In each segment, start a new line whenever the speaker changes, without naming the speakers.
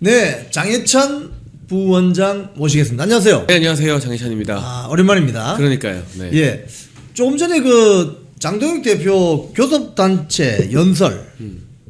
네, 장해찬 부원장 모시겠습니다. 안녕하세요.
네, 안녕하세요. 장혜찬입니다.
아, 오랜만입니다.
그러니까요. 네.
예, 조금 전에 그 장동혁 대표 교섭단체 연설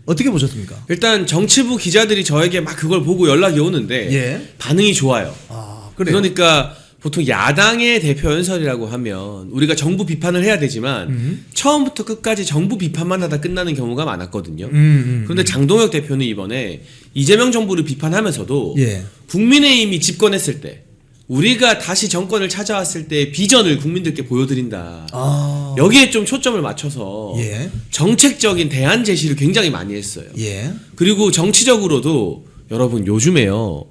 어떻게 보셨습니까?
일단 정치부 기자들이 저에게 막 그걸 보고 연락이 오는데
예.
반응이 좋아요.
아, 그래요?
그러니까 보통 야당의 대표 연설이라고 하면 우리가 정부 비판을 해야 되지만 처음부터 끝까지 정부 비판만 하다 끝나는 경우가 많았거든요. 그런데 장동혁 대표는 이번에 이재명 정부를 비판하면서도
예.
국민의힘이 집권했을 때 우리가 다시 정권을 찾아왔을 때 비전을 국민들께 보여드린다.
아,
여기에 좀 초점을 맞춰서
예.
정책적인 대안 제시를 굉장히 많이 했어요.
예.
그리고 정치적으로도 여러분 요즘에요.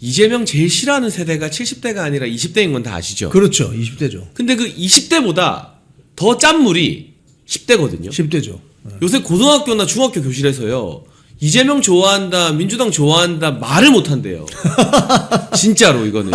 이재명 제일 싫어하는 세대가 70대가 아니라 20대인 건 다 아시죠?
그렇죠. 20대죠.
근데 그 20대보다 더 짠물이 10대거든요.
10대죠.
요새 고등학교나 중학교 교실에서요. 이재명 좋아한다, 민주당 좋아한다 말을 못 한대요. 진짜로 이거는.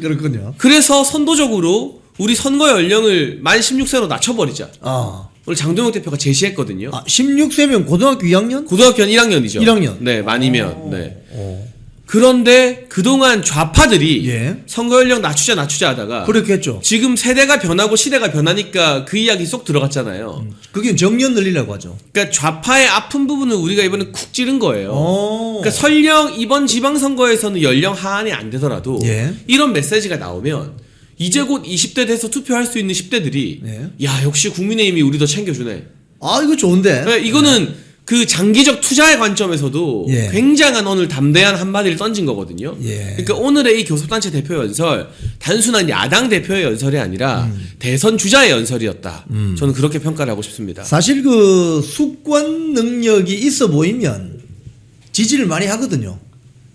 그렇군요.
그래서 선도적으로 우리 선거 연령을 만 16세로 낮춰버리자.
아,
오늘 장동혁 대표가 제시했거든요.
16세면 고등학교 2학년?
고등학교는 1학년이죠.
1학년.
네, 만이면. 네.
오.
그런데 그동안 좌파들이
예.
선거 연령 낮추자 하다가
그렇겠죠.
지금 세대가 변하고 시대가 변하니까 그 이야기 쏙 들어갔잖아요.
그게 정년 늘리라고 하죠.
그러니까 좌파의 아픈 부분을 우리가 이번에 쿡 찌른 거예요.
오.
그러니까 설령 이번 지방선거에서는 연령 하한이 안 되더라도
예.
이런 메시지가 나오면 이제 곧 20대 돼서 투표할 수 있는 10대들이
네.
야 역시 국민의힘이 우리 더 챙겨주네.
아, 이거 좋은데.
네, 이거는 그 장기적 투자의 관점에서도
예.
굉장한 오늘 담대한 한마디를 던진 거거든요.
예.
그러니까 오늘의 이 교섭단체 대표 연설 단순한 야당 대표의 연설이 아니라 대선 주자의 연설이었다. 저는 그렇게 평가를 하고 싶습니다.
사실 그 수권 능력이 있어 보이면 지지를 많이 하거든요.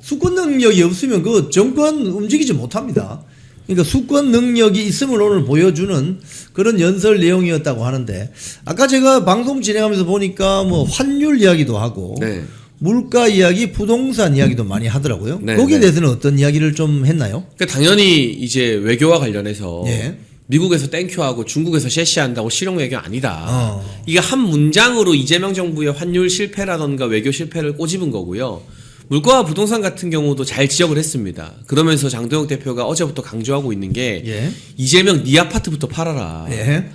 수권 능력이 없으면 그 정권 움직이지 못합니다. 그러니까 수권 능력이 있음을 오늘 보여주는 그런 연설 내용이었다고 하는데, 아까 제가 방송 진행하면서 보니까 뭐 환율 이야기도 하고
네.
물가 이야기, 부동산 이야기도 많이 하더라고요.
네,
거기에
네.
대해서는 어떤 이야기를 좀 했나요?
그러니까 당연히 이제 외교와 관련해서
예.
미국에서 땡큐하고 중국에서 셰시한다고 실용 외교 아니다. 이게 한 문장으로 이재명 정부의 환율 실패라던가 외교 실패를 꼬집은 거고요. 물가와 부동산 같은 경우도 잘 지적을 했습니다. 그러면서 장동혁 대표가 어제부터 강조하고 있는 게
예.
이재명 네 아파트부터 팔아라.
예.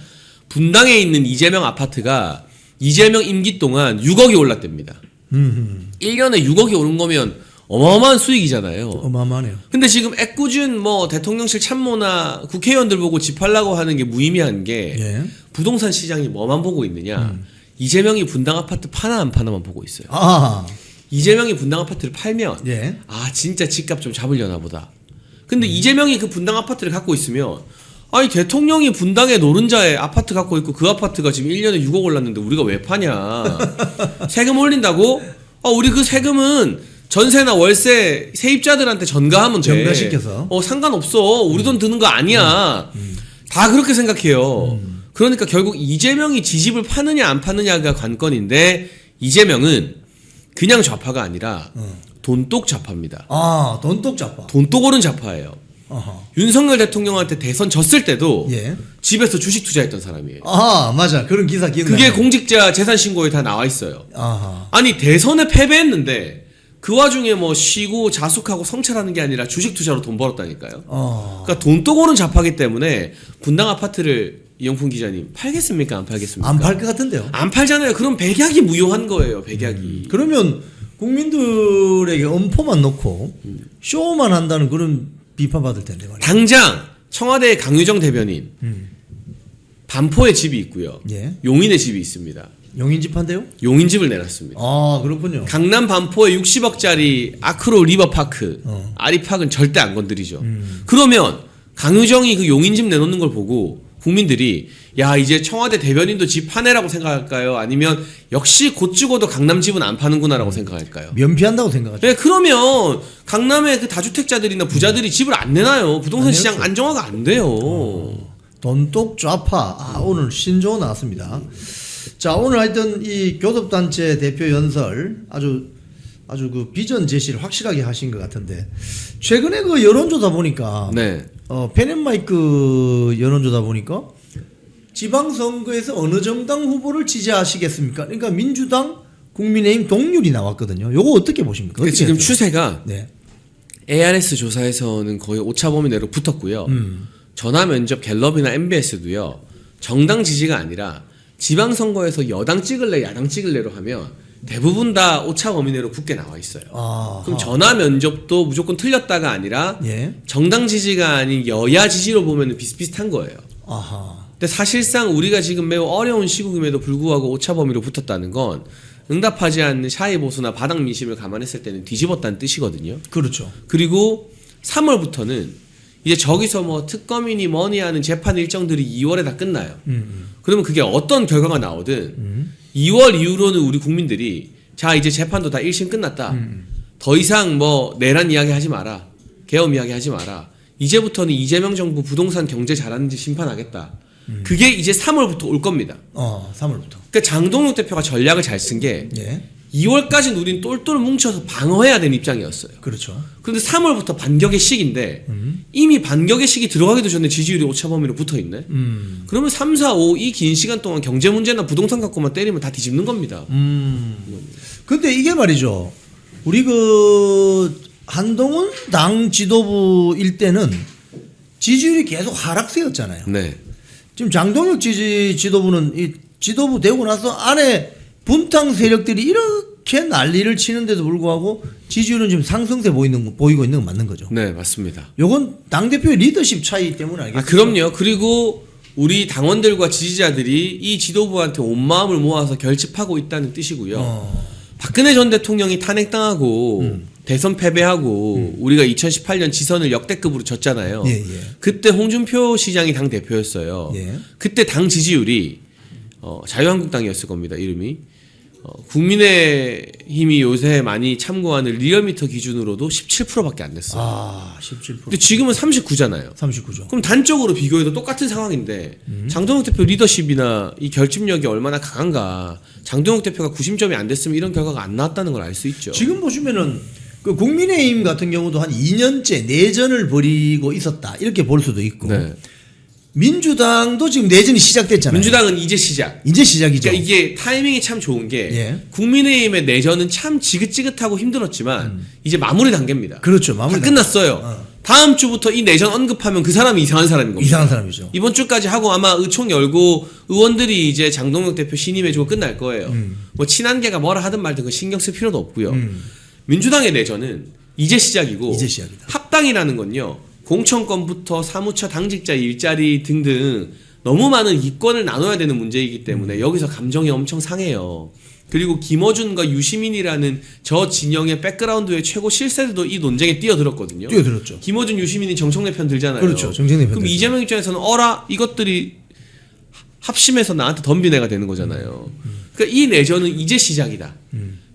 분당에 있는 이재명 아파트가 이재명 임기 동안 6억이 올랐답니다. 1년에 6억이 오른 거면 어마어마한 수익이잖아요.
어마어마하네요.
근데 지금 애꿎은 뭐 대통령실 참모나 국회의원들 보고 집 팔라고 하는 게 무의미한 게
예.
부동산 시장이 뭐만 보고 있느냐. 이재명이 분당 아파트 파나 안 파나만 보고 있어요.
아,
이재명이 분당 아파트를 팔면
예.
아 진짜 집값 좀 잡으려나 보다. 근데 이재명이 그 분당 아파트를 갖고 있으면 아니 대통령이 분당에 노른자에 아파트 갖고 있고 그 아파트가 지금 1년에 6억 올랐는데 우리가 왜 파냐. 세금 올린다고? 우리 그 세금은 전세나 월세 세입자들한테 전가하면 돼.
전가시켜서.
상관없어. 우리 돈 드는 거 아니야. 다 그렇게 생각해요. 그러니까 결국 이재명이 지집을 파느냐 안 파느냐가 관건인데 이재명은 그냥 좌파가 아니라 돈독 좌파입니다.
아, 돈독 잡아.
돈독 오른 좌파예요.
어허.
윤석열 대통령한테 대선 졌을 때도
예.
집에서 주식 투자했던 사람이에요.
아, 맞아. 그런 기사 기억나요.
그게 공직자 재산 신고에 다 나와 있어요.
아하.
아니 대선에 패배했는데 그 와중에 뭐 쉬고 자숙하고 성찰하는 게 아니라 주식 투자로 돈 벌었다니까요. 그러니까 돈독 오른 좌파기 때문에 분당 아파트를 이영풍 기자님 팔겠습니까? 안 팔겠습니까?
안 팔 것 같은데요.
안 팔잖아요. 그럼 백약이 무효한 거예요. 백약이.
그러면 국민들에게 엄포만 놓고 쇼만 한다는 그런 비판받을 텐데 말이에요.
당장 청와대 강유정 대변인 반포에 집이 있고요.
예.
용인에 집이 있습니다.
용인집 한대요?
용인집을 내놨습니다.
아, 그렇군요.
강남 반포에 60억짜리 아크로 리버파크 아리팍은 절대 안 건드리죠. 그러면 강유정이 그 용인집 내놓는 걸 보고 국민들이 야 이제 청와대 대변인도 집 파내라고 생각할까요? 아니면 역시 곧 죽어도 강남 집은 안 파는구나라고 생각할까요?
면피한다고 생각하죠.
네, 그러면 강남의 그 다주택자들이나 부자들이 집을 안 내놔요. 부동산 시장 안정화가 안 돼요.
돈독 좌파. 아, 오늘 신조어 나왔습니다. 자, 오늘 하여튼 이 교섭단체 대표 연설 아주 그 비전 제시를 확실하게 하신 것 같은데, 최근에 그 여론조사 보니까
네.
펜앤마이크 여론조사 보니까 지방선거에서 어느 정당 후보를 지지하시겠습니까? 그러니까 민주당, 국민의힘 동률이 나왔거든요. 요거 어떻게 보십니까?
근데
어떻게
지금
했죠?
추세가
네.
ARS 조사에서는 거의 오차 범위 내로 붙었고요. 전화 면접 갤럽이나 MBS도요. 정당 지지가 아니라 지방선거에서 여당 찍을래 야당 찍을래로 하면 대부분 다 오차 범위 내로 붙게 나와 있어요. 그럼 전화 면접도 무조건 틀렸다가 아니라
예.
정당 지지가 아닌 여야 지지로 보면 비슷비슷한 거예요.
아하.
근데 사실상 우리가 지금 매우 어려운 시국임에도 불구하고 오차 범위로 붙었다는 건 응답하지 않는 샤이 보수나 바닥 민심을 감안했을 때는 뒤집었다는 뜻이거든요.
그렇죠.
그리고 3월부터는 이제 저기서 뭐 특검이니 뭐니 하는 재판 일정들이 2월에 다 끝나요. 그러면 그게 어떤 결과가 나오든 2월 이후로는 우리 국민들이 자 이제 재판도 다 1심 끝났다. 더 이상 뭐 내란 이야기 하지 마라. 계엄 이야기 하지 마라. 이제부터는 이재명 정부 부동산 경제 잘하는지 심판하겠다. 그게 이제 3월부터 올 겁니다.
3월부터.
그러니까 장동욱 대표가 전략을 잘 쓴 게
예.
2월까지는 우린 똘똘 뭉쳐서 방어해야 되는 입장이었어요.
그렇죠.
그런데 3월부터 반격의 시기인데 이미 반격의 시기 들어가기도 전에 지지율이 오차 범위로 붙어 있네. 그러면 3, 4, 5 이 긴 시간 동안 경제 문제나 부동산 갖고만 때리면 다 뒤집는 겁니다.
근데 이게 말이죠. 우리 그 한동훈 당 지도부일 때는 지지율이 계속 하락세였잖아요.
네.
지금 장동혁 지도부는 이 지도부 되고 나서 안에 분탕 세력들이 이렇게 난리를 치는데도 불구하고 지지율은 지금 상승세 보이고 있는 건 맞는 거죠.
네, 맞습니다.
요건 당대표의 리더십 차이 때문 아니겠어요?
그럼요. 그리고 우리 당원들과 지지자들이 이 지도부한테 온 마음을 모아서 결집하고 있다는 뜻이고요. 박근혜 전 대통령이 탄핵당하고 대선 패배하고 우리가 2018년 지선을 역대급으로 졌잖아요.
예.
그때 홍준표 시장이 당 대표였어요.
예.
그때 당 지지율이 자유한국당이었을 겁니다. 이름이. 국민의힘이 요새 많이 참고하는 리얼미터 기준으로도 17%밖에 안 됐어요.
17%.
근데 지금은 39잖아요.
39죠.
그럼 단적으로 비교해도 똑같은 상황인데 장동욱 대표 리더십이나 이 결집력이 얼마나 강한가. 장동욱 대표가 구심점이 안 됐으면 이런 결과가 안 나왔다는 걸 알 수 있죠.
지금 보시면은 그 국민의힘 같은 경우도 한 2년째 내전을 벌이고 있었다. 이렇게 볼 수도 있고.
네.
민주당도 지금 내전이 시작됐잖아요.
민주당은 이제 시작.
이제 시작이죠.
그러니까 이게 타이밍이 참 좋은 게
예.
국민의힘의 내전은 참 지긋지긋하고 힘들었지만 이제 마무리 단계입니다.
그렇죠. 마무리
다 끝났어요. 다음 주부터 이 내전 언급하면 그 사람이 이상한 사람인 겁니다.
이상한 사람이죠.
이번 주까지 하고 아마 의총 열고 의원들이 이제 장동혁 대표 신임해주고 끝날 거예요. 뭐 친한계가 뭐라 하든 말든 그 신경 쓸 필요도 없고요. 민주당의 내전은 이제 시작이고
이제 시작이다.
합당이라는 건요. 공천권부터 사무처 당직자 일자리 등등 너무 많은 이권을 나눠야 되는 문제이기 때문에 여기서 감정이 엄청 상해요. 그리고 김어준과 유시민이라는 저 진영의 백그라운드의 최고 실세들도 이 논쟁에 뛰어들었거든요.
뛰어들었죠.
김어준, 유시민이 정청래 편 들잖아요.
그렇죠. 정청래 편
그럼
들죠.
이재명 입장에서는 이것들이 합심해서 나한테 덤빈 애가 되는 거잖아요. 그러니까 이 내전은 이제 시작이다.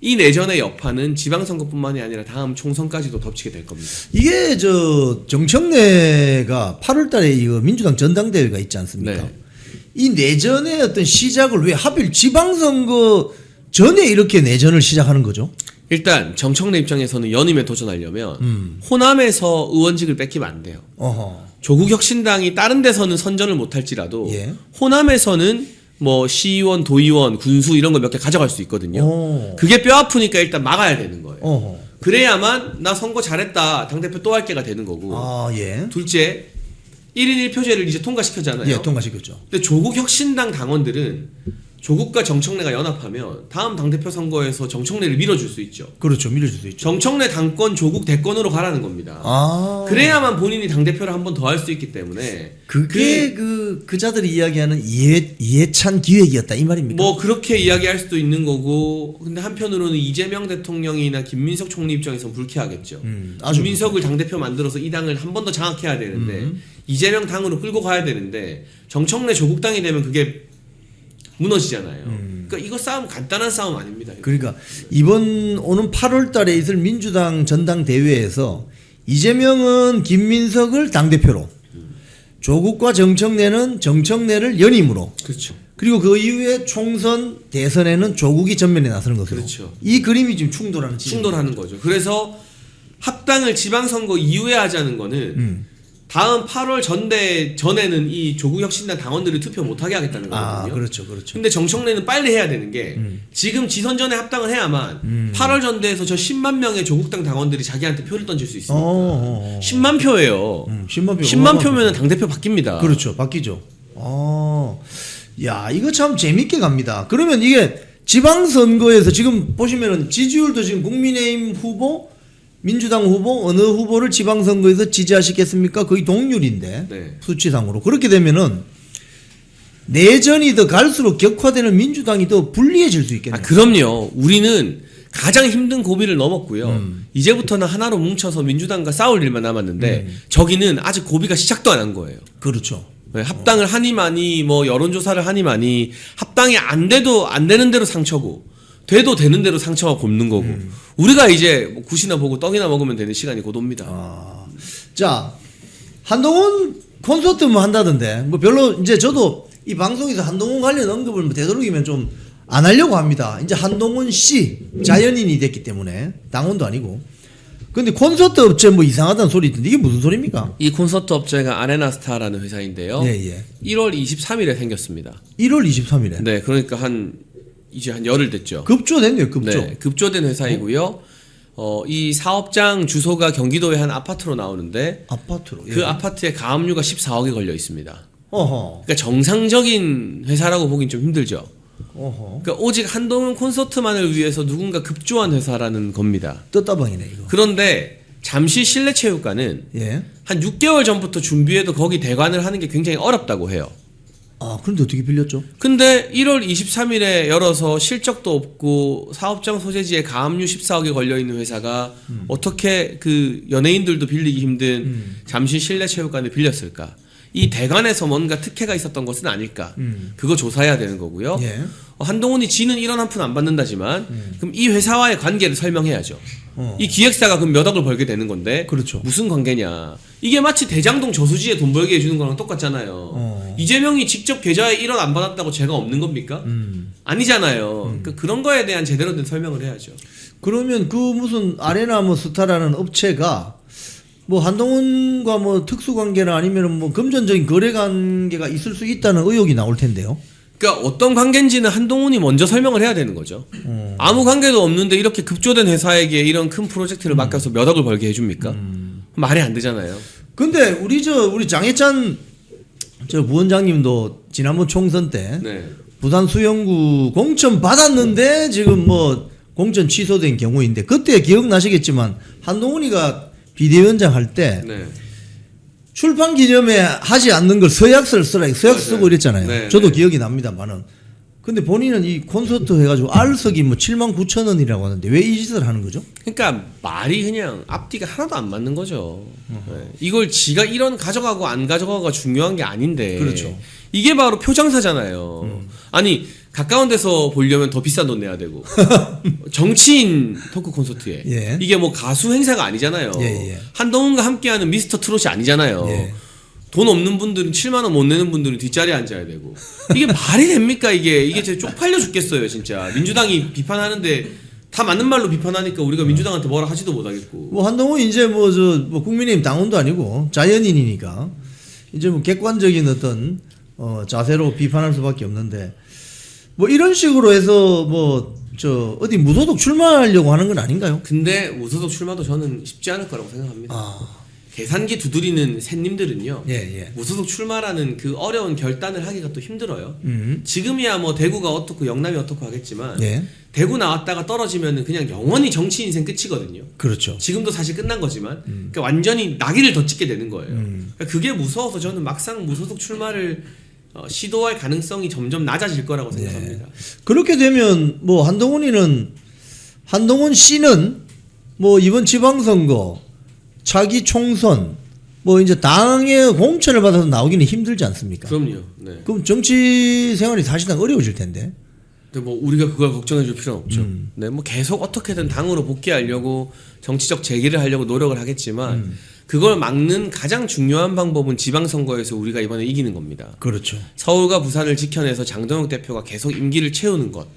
이 내전의 여파는 지방선거뿐만이 아니라 다음 총선까지도 덮치게 될 겁니다.
이게 정청래가 8월달에 이거 민주당 전당대회가 있지 않습니까?
네.
이 내전의 어떤 시작을 왜 하필 지방선거 전에 이렇게 내전을 시작하는 거죠?
일단 정청래 입장에서는 연임에 도전하려면 호남에서 의원직을 뺏기면 안 돼요. 조국혁신당이 다른 데서는 선전을 못할지라도
예.
호남에서는 뭐 시의원, 도의원, 군수 이런 거 몇 개 가져갈 수 있거든요. 그게 뼈 아프니까 일단 막아야 되는 거예요. 그래야만 나 선거 잘했다 당대표 또 할 게가 되는 거고.
예.
둘째 1인 1표제를 이제 통과시켰잖아요.
예, 통과시켰죠.
근데 조국혁신당 당원들은 조국과 정청래가 연합하면 다음 당대표 선거에서 정청래를 밀어줄 수 있죠.
그렇죠. 밀어줄 수 있죠.
정청래 당권 조국 대권으로 가라는 겁니다. 그래야만 본인이 당대표를 한 번 더 할 수 있기 때문에
그게 그자들이 이야기하는 이해찬 기획이었다 이 말입니까?
뭐 그렇게 이야기할 수도 있는 거고 근데 한편으로는 이재명 대통령이나 김민석 총리 입장에서는 불쾌하겠죠. 김민석을 당대표 만들어서 이 당을 한 번 더 장악해야 되는데 이재명 당으로 끌고 가야 되는데 정청래 조국당이 되면 그게 무너지잖아요. 그러니까 이거 싸움 간단한 싸움 아닙니다.
그러니까 오는 8월 달에 있을 민주당 전당대회에서 이재명은 김민석을 당대표로 조국과 정청래를 연임으로
그렇죠.
그리고 그 이후에 총선 대선에는 조국이 전면에 나서는 것으로
그렇죠.
이 그림이 지금 충돌하는
거죠. 그래서 합당을 지방선거 이후에 하자는 거는 다음 8월 전대 전에는 이 조국혁신당 당원들이 투표 못하게 하겠다는 거거든요.
그렇죠, 그렇죠.
근데 정청래는 빨리 해야 되는 게 지금 지선 전에 합당을 해야만 8월 전대에서 저 10만 명의 조국당 당원들이 자기한테 표를 던질 수 있으니까 10만 표예요. 10만 표면은 당 대표 바뀝니다.
그렇죠, 바뀌죠. 야, 이거 참 재밌게 갑니다. 그러면 이게 지방선거에서 지금 보시면은 지지율도 지금 국민의힘 후보, 민주당 후보 어느 후보를 지방선거에서 지지하시겠습니까? 거의 동률인데
네.
수치상으로 그렇게 되면은 내전이 더 갈수록 격화되는 민주당이 더 불리해질 수 있겠네요.
그럼요. 우리는 가장 힘든 고비를 넘었고요. 이제부터는 하나로 뭉쳐서 민주당과 싸울 일만 남았는데 저기는 아직 고비가 시작도 안 한 거예요.
그렇죠.
네, 합당을 하니 많이 뭐 여론조사를 하니 많이 합당이 안 돼도 안 되는 대로 상처고 돼도 되는 대로 상처가 곱는 거고 우리가 이제 뭐 굿이나 보고 떡이나 먹으면 되는 시간이 곧 옵니다.
자, 한동훈 콘서트 뭐 한다던데 뭐 별로 이제 저도 이 방송에서 한동훈 관련 언급을 뭐 되도록이면 좀 안 하려고 합니다. 이제 한동훈 씨 자연인이 됐기 때문에 당원도 아니고. 근데 콘서트 업체 뭐 이상하다는 소리 있던데 이게 무슨 소리입니까?
이 콘서트 업체가 아레나스타라는 회사인데요.
예.
1월 23일에 생겼습니다.
1월 23일에.
네, 그러니까 이제 한 열흘 됐죠.
급조됐네요, 급조.
네, 급조된 회사이고요. 이 사업장 주소가 경기도의 한 아파트로 나오는데
아파트로.
그 아파트에 가압류가 14억에 걸려 있습니다.
어허.
그러니까 정상적인 회사라고 보긴 좀 힘들죠.
어허.
그러니까 오직 한동훈 콘서트만을 위해서 누군가 급조한 회사라는 겁니다.
떴다방이네 이거.
그런데 잠실 실내체육관은
예.
한 6개월 전부터 준비해도 거기 대관을 하는 게 굉장히 어렵다고 해요.
그런데 어떻게 빌렸죠?
근데 1월 23일에 열어서 실적도 없고 사업장 소재지에 가압류 14억에 걸려있는 회사가 어떻게 그 연예인들도 빌리기 힘든 잠실 실내체육관을 빌렸을까? 이 대관에서 뭔가 특혜가 있었던 것은 아닐까? 그거 조사해야 되는 거고요.
예.
한동훈이 지는 1원 한 푼 안 받는다지만 그럼 이 회사와의 관계를 설명해야죠. 이 기획사가 그럼 몇 억을 벌게 되는 건데
그렇죠.
무슨 관계냐? 이게 마치 대장동 저수지에 돈 벌게 해주는 거랑 똑같잖아요. 이재명이 직접 계좌에 1원 안 받았다고 죄가 없는 겁니까? 아니잖아요. 그러니까 그런 거에 대한 제대로 된 설명을 해야죠.
그러면 그 무슨 아레나 뭐 스타라는 업체가 뭐 한동훈과 뭐 특수 관계나 아니면 뭐 금전적인 거래 관계가 있을 수 있다는 의혹이 나올 텐데요.
그러니까 어떤 관계인지는 한동훈이 먼저 설명을 해야 되는 거죠. 아무 관계도 없는데 이렇게 급조된 회사에게 이런 큰 프로젝트를 맡겨서 몇 억을 벌게 해줍니까? 말이 안 되잖아요.
근데 우리 장해찬 부원장님도 지난번 총선 때
네.
부산 수영구 공천 받았는데 지금 뭐 공천 취소된 경우인데 그때 기억나시겠지만 한동훈이가 비대위원장 할 때
네.
출판 기념회 하지 않는 걸 서약서를 쓰라 서약서
맞아요.
쓰고 이랬잖아요.
네,
저도
네.
기억이 납니다만은 근데 본인은 이 콘서트 해가지고 알석이 뭐 79,000원이라고 하는데 왜 이 짓을 하는 거죠?
그러니까 말이 그냥 앞뒤가 하나도 안 맞는 거죠. 네. 이걸 지가 1원 가져가고 안 가져가고가 중요한 게 아닌데.
그렇죠.
이게 바로 표장사잖아요. 아니 가까운 데서 보려면 더 비싼 돈 내야 되고 정치인 토크 콘서트에
예.
이게 뭐 가수 행사가 아니잖아요.
예.
한동훈과 함께하는 미스터 트롯이 아니잖아요.
예.
돈 없는 분들은 7만 원 못 내는 분들은 뒷자리에 앉아야 되고 이게 말이 됩니까 이게 진짜 쪽팔려 죽겠어요 진짜. 민주당이 비판하는데 다 맞는 말로 비판하니까 우리가 민주당한테 뭐라 하지도 못하겠고.
뭐 한동훈 이제 뭐 국민의힘 당원도 아니고 자연인이니까 이제 뭐 객관적인 어떤 자세로 비판할 수밖에 없는데 뭐 이런 식으로 해서 뭐 어디 무소속 출마하려고 하는 건 아닌가요?
근데 무소속 출마도 저는 쉽지 않을 거라고 생각합니다. 계산기 두드리는 샌님들은요.
예.
무소속 출마라는 그 어려운 결단을 하기가 또 힘들어요. 지금이야 뭐 대구가 어떻고 영남이 어떻고 하겠지만
예.
대구 나왔다가 떨어지면은 그냥 영원히 정치 인생 끝이거든요.
그렇죠.
지금도 사실 끝난 거지만 그러니까 완전히 낙이를 더 찍게 되는 거예요. 그러니까 그게 무서워서 저는 막상 무소속 출마를 시도할 가능성이 점점 낮아질 거라고 생각합니다.
그렇게 되면 뭐 한동훈 씨는 뭐 이번 지방선거 차기 총선 뭐 이제 당의 공천을 받아서 나오기는 힘들지 않습니까?
그럼요. 네.
그럼 정치 생활이 사실상 어려워질 텐데.
근데 뭐 우리가 그걸 걱정해 줄 필요는 없죠. 네, 뭐 계속 어떻게든 당으로 복귀하려고 정치적 재기를 하려고 노력을 하겠지만 그걸 막는 가장 중요한 방법은 지방선거에서 우리가 이번에 이기는 겁니다.
그렇죠.
서울과 부산을 지켜내서 장동혁 대표가 계속 임기를 채우는 것,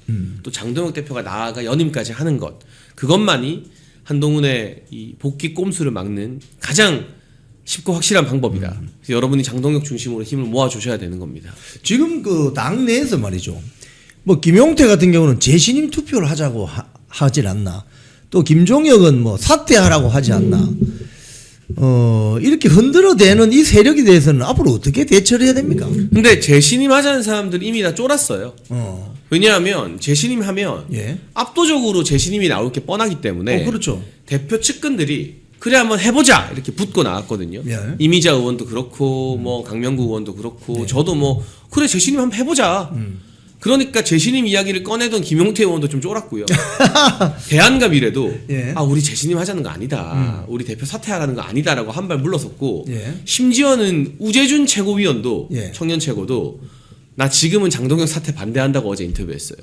또 장동혁 대표가 나아가 연임까지 하는 것, 그것만이 한동훈의 이 복귀 꼼수를 막는 가장 쉽고 확실한 방법이다. 그래서 여러분이 장동혁 중심으로 힘을 모아주셔야 되는 겁니다.
지금 그 당 내에서 말이죠. 뭐 김용태 같은 경우는 재신임 투표를 하자고 하질 않나. 또 김종혁은 뭐 사퇴하라고 하지 않나. 이렇게 흔들어대는 이 세력에 대해서는 앞으로 어떻게 대처를 해야 됩니까?
근데 재신임하자는 사람들이 이미 다 쫄았어요.
어.
왜냐하면 재신임하면
예.
압도적으로 재신임이 나올 게 뻔하기 때문에
그렇죠.
대표 측근들이 그래 한번 해보자 이렇게 붙고 나왔거든요.
예.
이미자 의원도 그렇고 뭐 강명구 의원도 그렇고 저도 뭐 그래 재신임 한번 해보자. 그러니까 재신임 이야기를 꺼내던 김용태 의원도 좀 쫄았고요. 대안과 미래도
예.
우리 재신임 하자는 거 아니다. 우리 대표 사퇴하라는 거 아니다라고 한 발 물러섰고
예.
심지어는 우재준 최고위원도
예.
청년 최고도 나 지금은 장동혁 사퇴 반대한다고 어제 인터뷰했어요.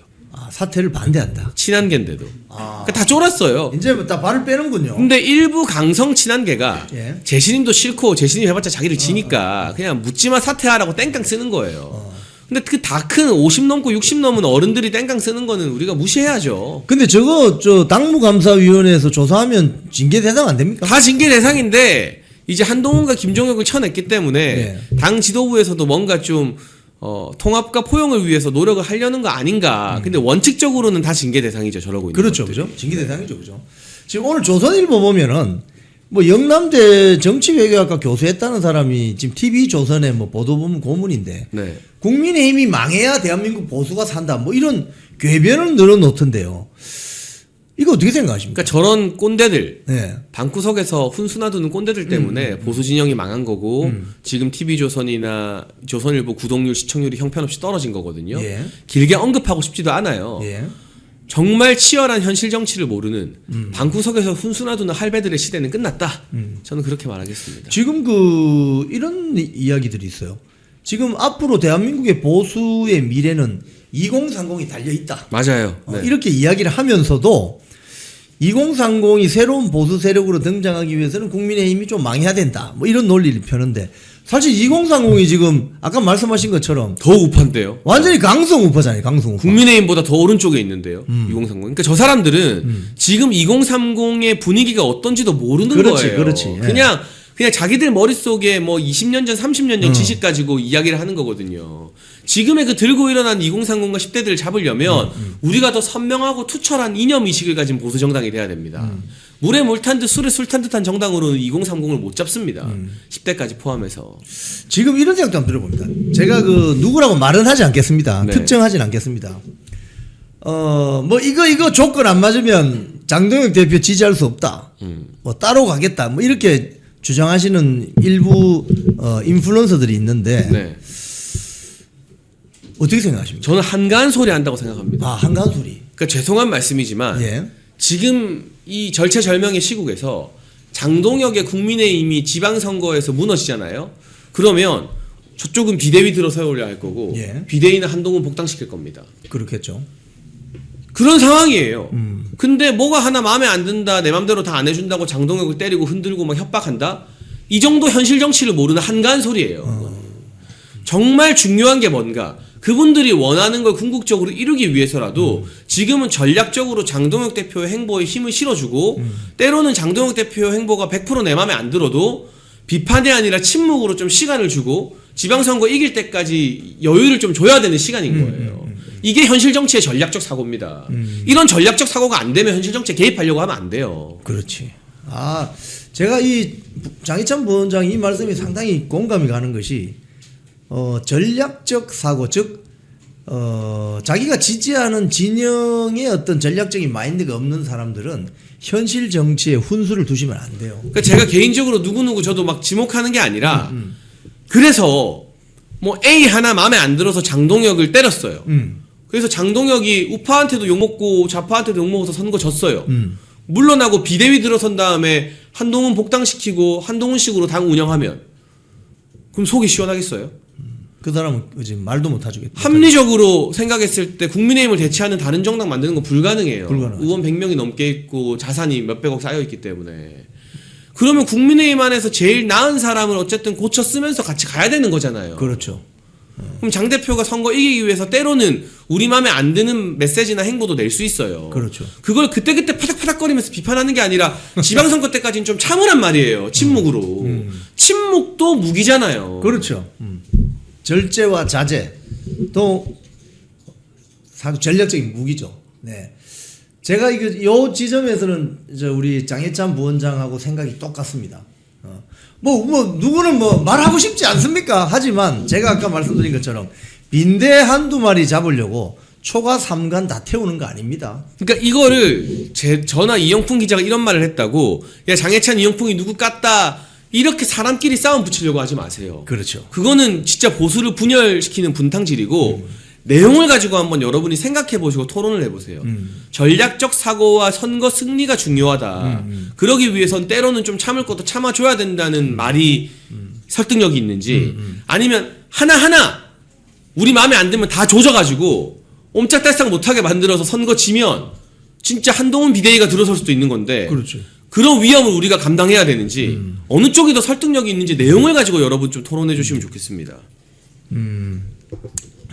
사퇴를 반대한다.
친한계인데도.
아.
그러니까 다 쫄았어요.
이제 뭐 다 발을 빼는군요.
근데 일부 강성 친한계가
예.
재신임도 싫고 재신임 해봤자 자기를 지니까 그냥 묻지마 사퇴하라고 땡깡 쓰는 거예요. 근데 그 다 큰 50 넘고 60 넘은 어른들이 땡깡 쓰는 거는 우리가 무시해야죠.
근데 저거 당무감사위원회에서 조사하면 징계 대상 안 됩니까?
다 징계 대상인데 이제 한동훈과 김종혁을 쳐냈기 때문에
네.
당 지도부에서도 뭔가 좀 통합과 포용을 위해서 노력을 하려는 거 아닌가. 근데 원칙적으로는 다 징계 대상이죠. 저러고 있는
그렇죠,
것들이.
그죠? 징계 대상이죠, 그죠? 지금 오늘 조선일보 보면은 뭐 영남대 정치외교학과 교수했다는 사람이 지금 TV 조선의 뭐 보도부문 고문인데
네.
국민의힘이 망해야 대한민국 보수가 산다 뭐 이런 궤변을 늘어놓던데요. 이거 어떻게 생각하십니까?
그러니까 저런 꼰대들
네.
방구석에서 훈수 놔두는 꼰대들 때문에 보수 진영이 망한 거고 지금 TV조선이나 조선일보 구독률 시청률이 형편없이 떨어진 거거든요.
예.
길게 언급하고 싶지도 않아요.
예.
정말 치열한 현실 정치를 모르는 방구석에서 훈수 놔두는 할배들의 시대는 끝났다. 저는 그렇게 말하겠습니다.
지금 이런 이야기들이 있어요. 지금 앞으로 대한민국의 보수의 미래는 2030이 달려 있다.
맞아요. 네.
이렇게 이야기를 하면서도 2030이 새로운 보수 세력으로 등장하기 위해서는 국민의힘이 좀 망해야 된다. 뭐 이런 논리를 펴는데 사실 2030이 지금 아까 말씀하신 것처럼
더 우파인데요.
완전히 강성 우파잖아요. 강성 우파.
국민의힘보다 더 오른쪽에 있는데요. 2030. 그러니까 저 사람들은 지금 2030의 분위기가 어떤지도 모르는
그렇지,
거예요.
그렇지. 예.
그냥 자기들 머릿속에 뭐 20년 전, 30년 전 지식 가지고 이야기를 하는 거거든요. 지금의 그 들고 일어난 2030과 10대들을 잡으려면 우리가 더 선명하고 투철한 이념 의식을 가진 보수 정당이 돼야 됩니다. 물에 물 탄 듯 술에 술 탄 듯한 정당으로는 2030을 못 잡습니다. 10대까지 포함해서.
지금 이런 생각도 한번 들어봅니다. 제가 누구라고 말은 하지 않겠습니다.
네.
특정하진 않겠습니다. 뭐 이거 조건 안 맞으면 장동혁 대표 지지할 수 없다. 뭐 따로 가겠다. 뭐 이렇게 주장하시는 일부 인플루언서들이 있는데
네.
어떻게 생각하십니까?
저는 한가한 소리 한다고 생각합니다.
한가한 소리.
그러니까 죄송한 말씀이지만
예.
지금 이 절체절명의 시국에서 장동혁의 국민의힘이 지방선거에서 무너지잖아요. 그러면 저쪽은 비대위 들어서야 할 거고
예.
비대위는 한동훈 복당시킬 겁니다.
그렇겠죠.
그런 상황이에요. 근데 뭐가 하나 마음에 안 든다, 내 맘대로 다 안 해준다고 장동혁을 때리고 흔들고 막 협박한다? 이 정도 현실 정치를 모르는 한가한 소리예요. 정말 중요한 게 뭔가 그분들이 원하는 걸 궁극적으로 이루기 위해서라도 지금은 전략적으로 장동혁 대표의 행보에 힘을 실어주고 때로는 장동혁 대표의 행보가 100% 내 맘에 안 들어도 비판이 아니라 침묵으로 좀 시간을 주고 지방선거 이길 때까지 여유를 좀 줘야 되는 시간인 거예요. 이게 현실 정치의 전략적 사고입니다. 이런 전략적 사고가 안 되면 현실 정치에 개입하려고 하면 안 돼요.
그렇지. 제가 이 장희찬 부원장 이 말씀이 상당히 공감이 가는 것이 전략적 사고, 즉 자기가 지지하는 진영의 어떤 전략적인 마인드가 없는 사람들은 현실 정치에 훈수를 두시면 안 돼요.
그러니까 제가 개인적으로 누구누구 저도 막 지목하는 게 아니라 그래서 뭐 A 하나 마음에 안 들어서 장동혁을 때렸어요. 그래서 장동혁이 우파한테도 욕먹고 좌파한테도 욕먹어서 선거 졌어요. 물러나고 비대위 들어선 다음에 한동훈 복당시키고 한동훈식으로 당 운영하면 그럼 속이 시원하겠어요?
그 사람은 지금 말도 못 하겠다.
합리적으로 생각했을 때 국민의힘을 대체하는 다른 정당 만드는 건 불가능해요.
불가능하죠.
의원 100명이 넘게 있고 자산이 몇백억 쌓여있기 때문에. 그러면 국민의힘 안에서 제일 나은 사람을 어쨌든 고쳐 쓰면서 같이 가야 되는 거잖아요.
그렇죠.
그럼 장 대표가 선거 이기기 위해서 때로는 우리 마음에 안 드는 메시지나 행보도 낼 수 있어요.
그렇죠.
그걸 그때그때 파닥파닥거리면서 비판하는 게 아니라 지방선거 때까지는 좀 참으란 말이에요. 침묵으로. 침묵도 무기잖아요.
그렇죠. 절제와 자제 또 전략적인 무기죠. 네. 제가 요 지점에서는 우리 장해찬 부원장하고 생각이 똑같습니다. 누구는 말하고 싶지 않습니까? 하지만 제가 아까 말씀드린 것처럼 빈대 한두 마리 잡으려고 초과 3간 다 태우는 거 아닙니다.
그러니까 이거를 저나 이영풍 기자가 이런 말을 했다고 야 장해찬 이영풍이 누구 깠다 이렇게 사람끼리 싸움 붙이려고 하지 마세요.
그렇죠.
그거는 진짜 보수를 분열시키는 분탕질이고 내용을 가지고 한번 여러분이 생각해 보시고 토론을 해보세요. 전략적 사고와 선거 승리가 중요하다. 그러기 위해선 때로는 좀 참을 것도 참아줘야 된다는 말이 설득력이 있는지 아니면 하나하나 우리 마음에 안 들면 다 조져가지고 옴짝달싹 못하게 만들어서 선거 지면 진짜 한동훈 비대위가 들어설 수도 있는 건데
그렇죠.
그런 위험을 우리가 감당해야 되는지 어느 쪽이 더 설득력이 있는지 내용을 가지고 여러분 좀 토론해 주시면 좋겠습니다.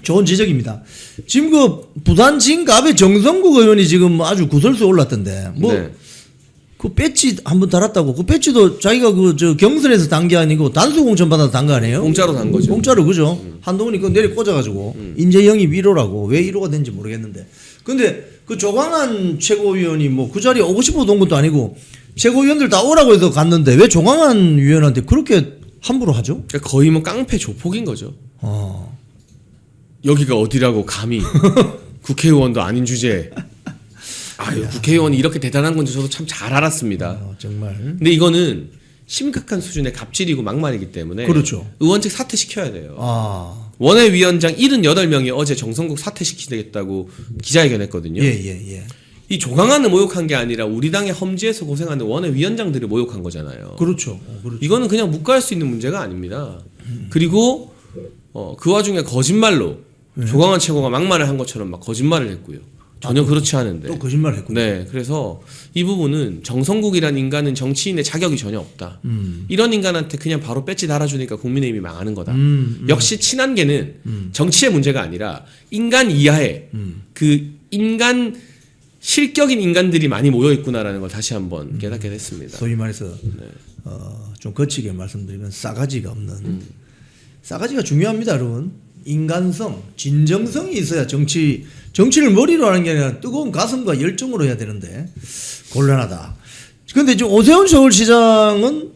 좋은 지적입니다. 지금 부산 진갑의 정성국 의원이 지금 아주 구설수에 올랐던데
네.
그 배지 한번 달았다고 그 배지도 자기가 경선에서 단 게 아니고 단수 공천 받아서 단 거 아니에요?
공짜로 단 거죠.
공짜로 그죠? 한동훈이 그거 내리 꽂아가지고 인재영입 1호라고 왜 1호가 된지 모르겠는데 근데 그 조광한 최고위원이 그 자리에 오고 싶어서 온 것도 아니고 최고위원들 다 오라고 해서 갔는데 왜 조광한 위원한테 그렇게 함부로 하죠?
거의 깡패 조폭인 거죠. 여기가 어디라고 감히 국회의원도 아닌 주제에 아유 국회의원이 이렇게 대단한 건지 저도 참 잘 알았습니다.
정말.
근데 이거는 심각한 수준의 갑질이고 막말이기 때문에
그렇죠.
의원직 사퇴시켜야 돼요. 원외위원장 78명이 어제 정성국 사퇴시키겠다고 기자회견했거든요.
예.
이 조강한을 모욕한 게 아니라 우리 당의 험지에서 고생하는 원외위원장들을 모욕한 거잖아요.
그렇죠.
이거는 그냥 묵과할 수 있는 문제가 아닙니다. 그리고 그 와중에 거짓말로 조광한 최고가 막말을 한 것처럼 막 거짓말을 했고요. 전혀 그렇지 않은데.
또 거짓말을 했군요.
네, 그래서 이 부분은 정성국이란 인간은 정치인의 자격이 전혀 없다. 이런 인간한테 그냥 바로 배지 달아주니까 국민의힘이 망하는 거다. 역시 친한계는 정치의 문제가 아니라 인간 이하의 그 인간 실격인 인간들이 많이 모여 있구나라는 걸 다시 한번 깨닫게 됐습니다.
소위 말해서 좀 거치게 말씀드리면 싸가지가 없는 싸가지가 중요합니다, 여러분. 인간성, 진정성이 있어야 정치를 머리로 하는 게 아니라 뜨거운 가슴과 열정으로 해야 되는데 곤란하다. 그런데 지금 오세훈 서울시장은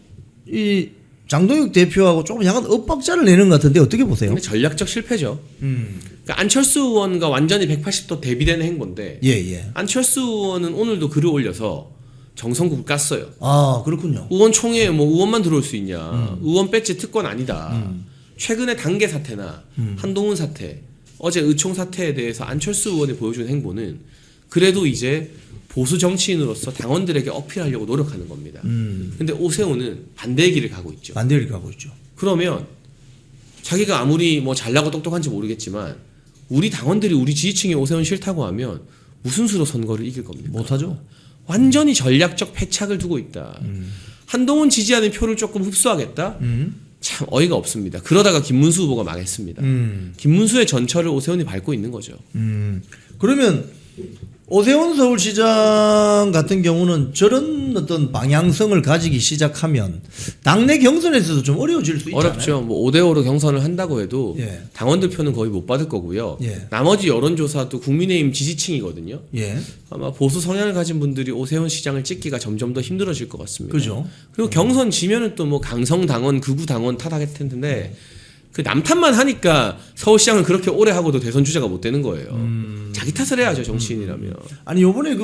이 장동혁 대표하고 조금 약간 엇박자를 내는 것 같은데 어떻게 보세요?
근데 전략적 실패죠. 그러니까 안철수 의원과 완전히 180도 대비되는 행보인데
예.
안철수 의원은 오늘도 글을 올려서 정성국을 깠어요.
아, 그렇군요.
의원총회에 의원만 들어올 수 있냐. 의원 배지 특권 아니다. 최근에 단계 사태나 한동훈 사태, 어제 의총 사태에 대해서 안철수 의원이 보여준 행보는 그래도 이제 보수 정치인으로서 당원들에게 어필하려고 노력하는 겁니다. 근데 오세훈은 반대의 길을 가고 있죠.
반대를 가고 있죠.
그러면 자기가 아무리 잘나고 똑똑한지 모르겠지만 우리 당원들이 우리 지지층이 오세훈 싫다고 하면 무슨 수로 선거를 이길 겁니까?
못하죠.
완전히 전략적 패착을 두고 있다. 한동훈 지지하는 표를 조금 흡수하겠다? 참 어이가 없습니다. 그러다가 김문수 후보가 망했습니다. 김문수의 전철을 오세훈이 밟고 있는 거죠.
그러면 오세훈 서울시장 같은 경우는 저런 어떤 방향성을 가지기 시작하면 당내 경선에서도 좀 어려워질 수 있잖아요.
어렵죠. 5대5로 경선을 한다고 해도
예.
당원들 표는 거의 못 받을 거고요.
예.
나머지 여론조사도 국민의힘 지지층이거든요.
예.
아마 보수 성향을 가진 분들이 오세훈 시장을 찍기가 점점 더 힘들어질 것 같습니다.
그죠.
그리고 경선 지면은 또 강성 당원, 극우 당원 탓하겠 텐데 그 남탓만 하니까 서울시장을 그렇게 오래 하고도 대선 주자가 못 되는 거예요. 자기 탓을 해야죠, 정치인이라면.
아니 요번에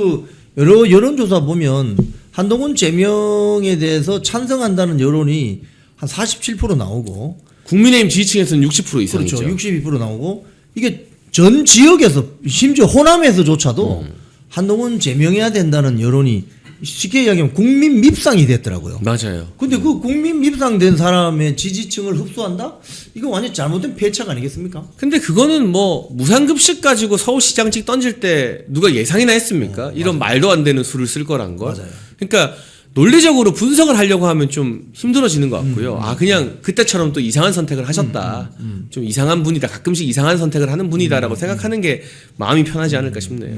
여러 여론조사 보면 한동훈 제명에 대해서 찬성한다는 여론이 한 47% 나오고
국민의힘 지지층에서는 60% 이상이죠.
그렇죠. 62% 나오고 이게 전 지역에서 심지어 호남에서조차도 한동훈 제명해야 된다는 여론이 쉽게 이야기하면 국민 밉상이 됐더라고요.
맞아요.
근데 그 국민 밉상된 사람의 지지층을 흡수한다? 이거 완전 잘못된 패착 아니겠습니까?
근데 그거는 무상급식 가지고 서울시장직 던질 때 누가 예상이나 했습니까? 이런 말도 안 되는 수를 쓸 거란 걸.
맞아요.
그러니까 논리적으로 분석을 하려고 하면 좀 힘들어지는 것 같고요. 그냥 그때처럼 또 이상한 선택을 하셨다. 좀 이상한 분이다. 가끔씩 이상한 선택을 하는 분이다라고 생각하는 게 마음이 편하지 않을까 싶네요.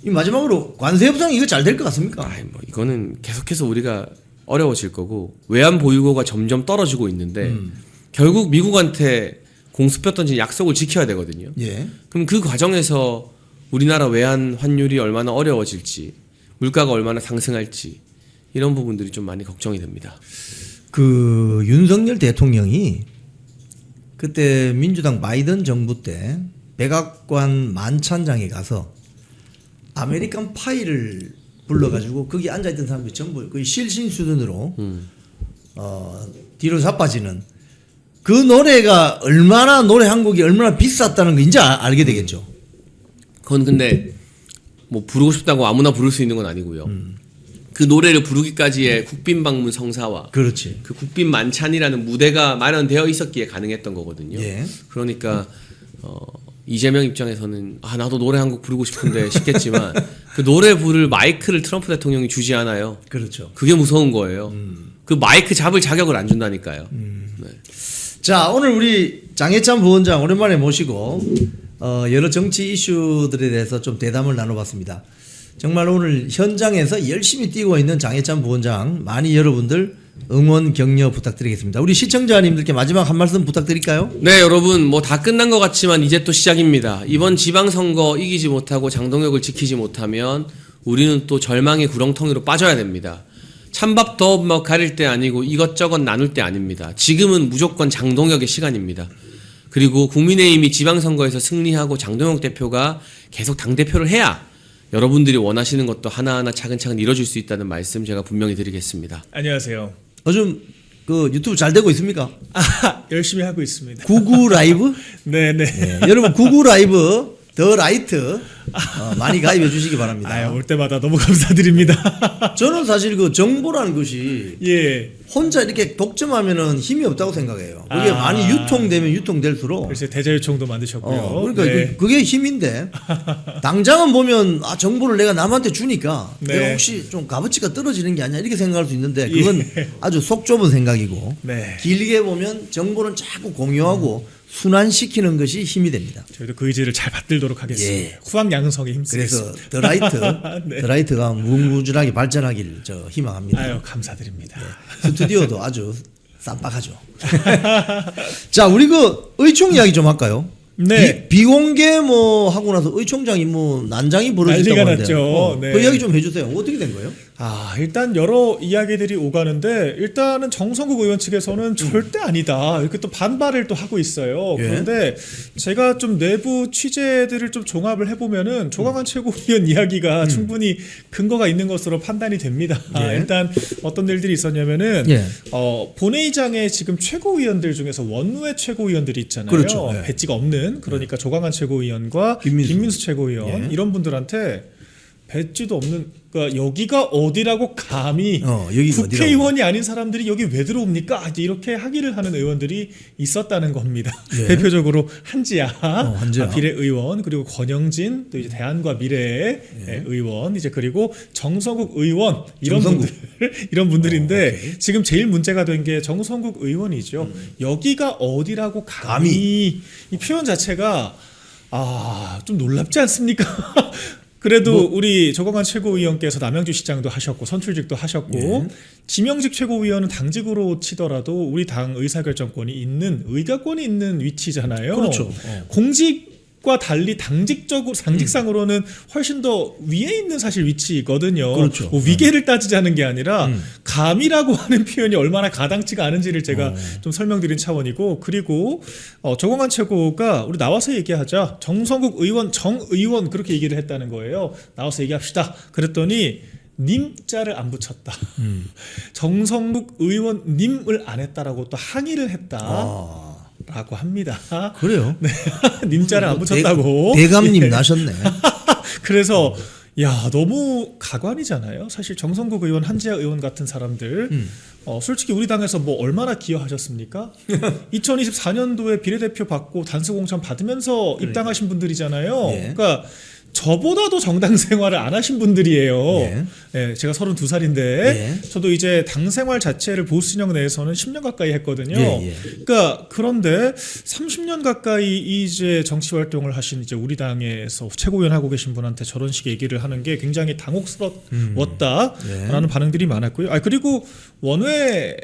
이 마지막으로 관세 협상 이거 잘 될 것 같습니까?
뭐 이거는 계속해서 우리가 어려워질 거고 외환 보유고가 점점 떨어지고 있는데 결국 미국한테 공수표 던진 약속을 지켜야 되거든요.
예.
그럼 그 과정에서 우리나라 외환 환율이 얼마나 어려워질지, 물가가 얼마나 상승할지 이런 부분들이 좀 많이 걱정이 됩니다.
그 윤석열 대통령이 그때 민주당 바이든 정부 때 백악관 만찬장에 가서 아메리칸 파이를 불러가지고 거기 앉아있던 사람들이 전부 거의 실신 수준으로 뒤로 자빠지는 그 노래가 얼마나 노래 한 곡이 얼마나 비쌌다는 거 이제 알게 되겠죠.
그건 근데 뭐 부르고 싶다고 아무나 부를 수 있는 건 아니고요. 그 노래를 부르기까지의 국빈 방문 성사와
그렇지.
그 국빈 만찬이라는 무대가 마련되어 있었기에 가능했던 거거든요.
예.
그러니까 이재명 입장에서는 나도 노래 한 곡 부르고 싶은데 싶겠지만 그 노래 부를 마이크를 트럼프 대통령이 주지 않아요.
그렇죠.
그게 무서운 거예요. 그 마이크 잡을 자격을 안 준다니까요. 네.
자, 오늘 우리 장해찬 부원장 오랜만에 모시고 여러 정치 이슈들에 대해서 좀 대담을 나눠봤습니다. 정말 오늘 현장에서 열심히 뛰고 있는 장해찬 부원장 많이 여러분들 응원 격려 부탁드리겠습니다. 우리 시청자님들께 마지막 한 말씀 부탁드릴까요?
네, 여러분 뭐 다 끝난 것 같지만 이제 또 시작입니다. 이번 지방선거 이기지 못하고 장동혁을 지키지 못하면 우리는 또 절망의 구렁텅이로 빠져야 됩니다. 찬밥 더업 뭐 가릴 때 아니고 이것저것 나눌 때 아닙니다. 지금은 무조건 장동혁의 시간입니다. 그리고 국민의힘이 지방선거에서 승리하고 장동혁 대표가 계속 당대표를 해야 여러분들이 원하시는 것도 하나하나 차근차근 이뤄질 수 있다는 말씀 제가 분명히 드리겠습니다.
안녕하세요.
요즘 그 유튜브 잘 되고 있습니까?
열심히 하고 있습니다.
구구 라이브?
네네.
네, 여러분 구구 라이브 더 라이트 많이 가입해 주시기 바랍니다.
올 때마다 너무 감사드립니다.
저는 사실 그 정보라는 것이
예.
혼자 이렇게 독점하면은 힘이 없다고 생각해요. 그게 많이 유통되면 유통될수록
글쎄 대자유총도 만드셨고요.
그러니까
네.
그게 힘인데 당장은 보면 정보를 내가 남한테 주니까
네.
내가 혹시 좀 값어치가 떨어지는 게 아니야 이렇게 생각할 수 있는데 그건
예.
아주 속 좁은 생각이고
네.
길게 보면 정보는 자꾸 공유하고 순환시키는 것이 힘이 됩니다.
저희도 그 의지를 잘 받들도록 하겠습니다.
예.
후황양성에
그래서
힘쓰겠습니다.
더 라이트가 무궁무진하게 발전하기를 희망합니다.
아유 감사드립니다.
스튜디오도 아주 쌈박하죠. 자, 우리 그 의총 이야기 좀 할까요?
네.
비공개 뭐 하고 나서 의총장이 뭐 난장이 벌어졌다고
난리가
하는데
났죠. 네.
그 이야기 좀 해주세요. 어떻게 된 거예요?
일단 여러 이야기들이 오가는데 일단은 정성국 의원 측에서는 절대 아니다 이렇게 또 반발을 또 하고 있어요.
예.
그런데 제가 좀 내부 취재들을 좀 종합을 해보면은 조광한 최고위원 이야기가 충분히 근거가 있는 것으로 판단이 됩니다.
예.
일단 어떤 일들이 있었냐면은
예.
본회의장에 지금 최고위원들 중에서 원외 최고위원들이 있잖아요.
그렇죠. 예.
배지가 없는 그러니까 조광한 최고위원과
김민수
최고위원
예.
이런 분들한테 배지도 없는 그러니까 여기가 어디라고 감히
여기가
국회의원이 아닌 사람들이 여기 왜 들어옵니까? 이제 이렇게 하기를 하는 의원들이 있었다는 겁니다.
예.
대표적으로 한지아,
한지아.
비례의원 그리고 권영진 또 이제 대한과 미래의 의원 이제 그리고 정성국 의원 이런 분들인데 지금 제일 문제가 된 게 정성국 의원이죠. 여기가 어디라고 감히 이 표현 자체가 좀 놀랍지 않습니까? 그래도 우리 조광한 최고위원께서 남양주 시장도 하셨고 선출직도 하셨고 지명직 최고위원은 당직으로 치더라도 우리 당 의사결정권이 있는 의가권이 있는 위치잖아요.
그렇죠.
공직과 달리 당직상으로는 훨씬 더 위에 있는 사실 위치거든요.
그렇죠.
뭐 위계를 따지자는 게 아니라 감이라고 하는 표현이 얼마나 가당치가 않은지를 제가 좀 설명드린 차원이고 그리고 조광한 최고가 우리 나와서 얘기하자 정성국 의원 정의원 그렇게 얘기를 했다는 거예요. 나와서 얘기합시다. 그랬더니 님자를 안 붙였다. 정성국 의원 님을 안 했다라고 또 항의를 했다. 라고 합니다.
그래요?
네. 님자를 안 붙였다고.
대감님
예.
나셨네.
그래서 너무 가관이잖아요. 사실 정성국 의원, 한지아 의원 같은 사람들 솔직히 우리 당에서 뭐 얼마나 기여하셨습니까? 2024년도에 비례대표 받고 단수공천 받으면서 입당하신 분들이잖아요.
예.
그러니까 저보다도 정당 생활을 안 하신 분들이에요.
예.
예, 제가 32살인데
예.
저도 이제 당 생활 자체를 보수진영 내에서는 10년 가까이 했거든요.
예.
그러니까 그런데 30년 가까이 이제 정치 활동을 하신 이제 우리 당에서 최고위원 하고 계신 분한테 저런 식의 얘기를 하는 게 굉장히 당혹스러웠다라는
예.
반응들이 많았고요. 그리고 원외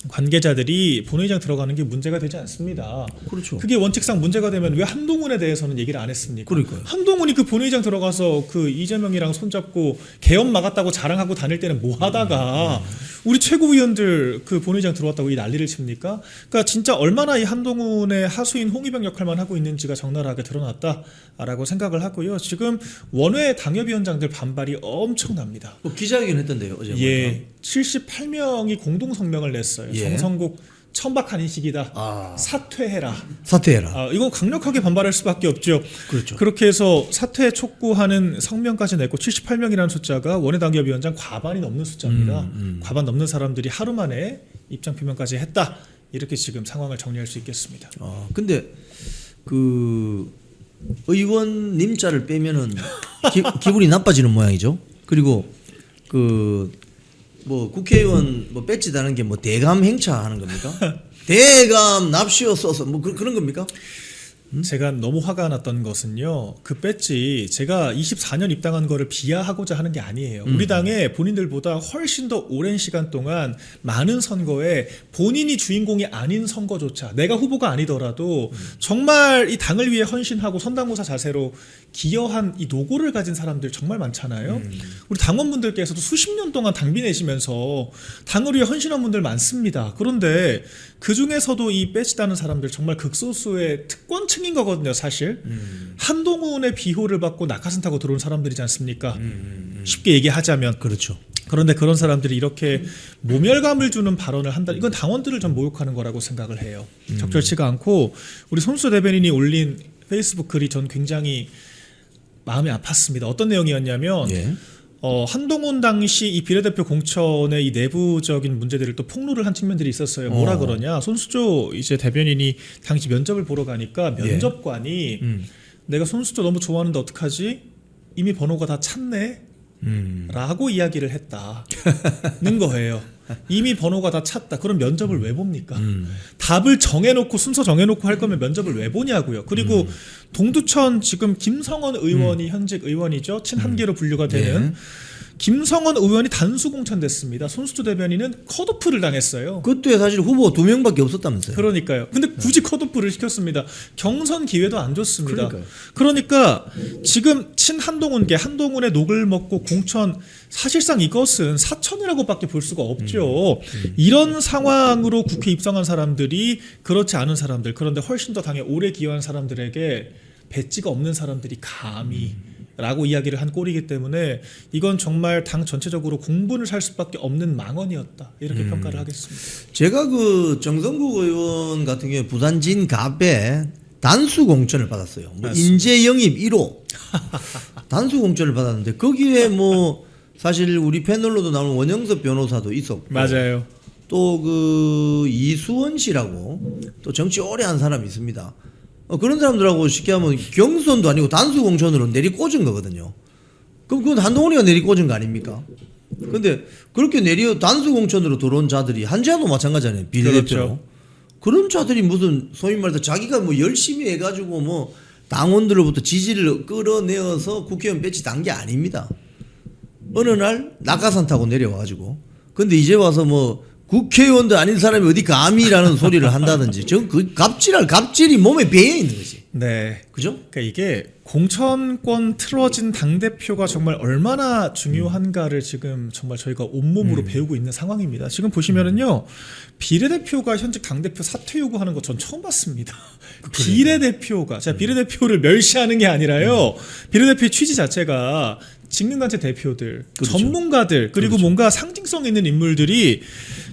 관계자들이 본회의장 들어가는 게 문제가 되지 않습니다.
그렇죠.
그게 원칙상 문제가 되면 왜 한동훈에 대해서는 얘기를 안 했습니까?
그러니까요.
한동훈이 그 본회의장 들어가서 그 이재명이랑 손잡고 개헌 막았다고 자랑하고 다닐 때는 뭐 하다가 우리 최고위원들 그 본회의장 들어왔다고 이 난리를 칩니까? 그러니까 진짜 얼마나 이 한동훈의 하수인 홍위병 역할만 하고 있는지가 적나라하게 드러났다라고 생각을 하고요. 지금 원외 당협위원장들 반발이 엄청납니다.
뭐 기자회견 했던데요 어제.
예, 78명이 공동 성명을 냈어요.
예.
정성국 천박한 인식이다.
아.
사퇴해라.
사퇴해라.
이거 강력하게 반발할 수밖에 없죠.
그렇죠.
그렇게 해서 사퇴 촉구하는 성명까지 냈고 78명이라는 숫자가 원외당협위원장 과반이 넘는 숫자입니다. 과반 넘는 사람들이 하루 만에 입장 표명까지 했다. 이렇게 지금 상황을 정리할 수 있겠습니다.
근데 그 의원 님자를 빼면은 기분이 나빠지는 모양이죠. 그리고 그 뭐 국회의원 뭐 배지 다는 게 뭐 대감 행차하는 겁니까? 대감 납시어 써서 뭐 그런 겁니까?
제가 너무 화가 났던 것은요. 그 배지 제가 24년 입당한 거를 비하하고자 하는 게 아니에요. 우리 당에 본인들보다 훨씬 더 오랜 시간 동안 많은 선거에 본인이 주인공이 아닌 선거조차 내가 후보가 아니더라도 정말 이 당을 위해 헌신하고 선당무사 자세로 기여한 이 노고를 가진 사람들 정말 많잖아요. 우리 당원분들께서도 수십 년 동안 당비 내시면서 당을 위해 헌신한 분들 많습니다. 그런데 그 중에서도 이 배지 다는 사람들 정말 극소수의 특권층인 거거든요, 사실. 한동훈의 비호를 받고 낙하산 타고 들어온 사람들이지 않습니까? 쉽게 얘기하자면.
그렇죠.
그런데 그런 사람들이 이렇게 모멸감을 주는 발언을 한다. 이건 당원들을 좀 모욕하는 거라고 생각을 해요. 적절치가 않고 우리 손수 대변인이 올린 페이스북 글이 전 굉장히 마음이 아팠습니다. 어떤 내용이었냐면
예.
한동훈 당시 이 비례대표 공천의 이 내부적인 문제들을 또 폭로를 한 측면들이 있었어요. 뭐라 그러냐? 손수조 이제 대변인이 당시 면접을 보러 가니까 면접관이 내가 손수조 너무 좋아하는데 어떡하지? 이미 번호가 다 찼네. 라고 이야기를 했다는 거예요. 이미 번호가 다 찼다. 그럼 면접을 왜 봅니까? 답을 정해놓고 순서 정해놓고 할 거면 면접을 왜 보냐고요. 그리고 동두천 지금 김성원 의원이 현직 의원이죠. 친한계로 분류가 되는 김성원 의원이 단수 공천됐습니다. 손수조 대변인은 컷오프를 당했어요.
그때 사실 후보 2명밖에 없었다면서요.
그러니까요. 근데 굳이 컷오프를 시켰습니다. 경선 기회도 안 줬습니다.
그러니까요.
그러니까 지금 친한동훈계 한동훈의 녹을 먹고 공천 사실상 이것은 사천이라고밖에 볼 수가 없죠. 이런 상황으로 국회 입성한 사람들이 그렇지 않은 사람들 그런데 훨씬 더 당에 오래 기여한 사람들에게 배지가 없는 사람들이 감히 라고 이야기를 한 꼴이기 때문에 이건 정말 당 전체적으로 공분을 살 수밖에 없는 망언이었다 이렇게 평가를 하겠습니다.
제가 그 정성국 의원 같은 경우에 부산 진갑에 단수 공천을 받았어요. 뭐 인재 영입 1호 단수 공천을 받았는데 거기에 뭐 사실 우리 패널로도 나오는 원영섭 변호사도 있었고
맞아요.
또 그 이수원 씨라고 또 정치 오래 한 사람이 있습니다. 그런 사람들하고 쉽게 하면 경선도 아니고 단수 공천으로 내리꽂은 거거든요. 그럼 그건 한동훈이가 내리꽂은 거 아닙니까? 근데 그렇게 단수 공천으로 들어온 자들이 한지아도 마찬가지잖아요. 비례대표로.
그렇죠.
그런 자들이 무슨 소위 말해서 자기가 뭐 열심히 해가지고 뭐 당원들로부터 지지를 끌어내어서 국회의원 배치 단 게 아닙니다. 어느 날 낙하산 타고 내려와가지고 근데 이제 와서 뭐 국회의원도 아닌 사람이 어디 감히라는 소리를 한다든지 그 갑질이 몸에 배어 있는 거지.
네.
그죠?
그러니까 이게 공천권 틀어진 당대표가 정말 얼마나 중요한가를 지금 정말 저희가 온몸으로 배우고 있는 상황입니다. 지금 보시면은요. 비례대표가 현직 당대표 사퇴 요구하는 거 전 처음 봤습니다. 비례대표가 제가 비례대표를 멸시하는 게 아니라요. 비례대표의 취지 자체가 직능단체 대표들,
그렇죠.
전문가들 그리고
그렇죠.
뭔가 상징성 있는 인물들이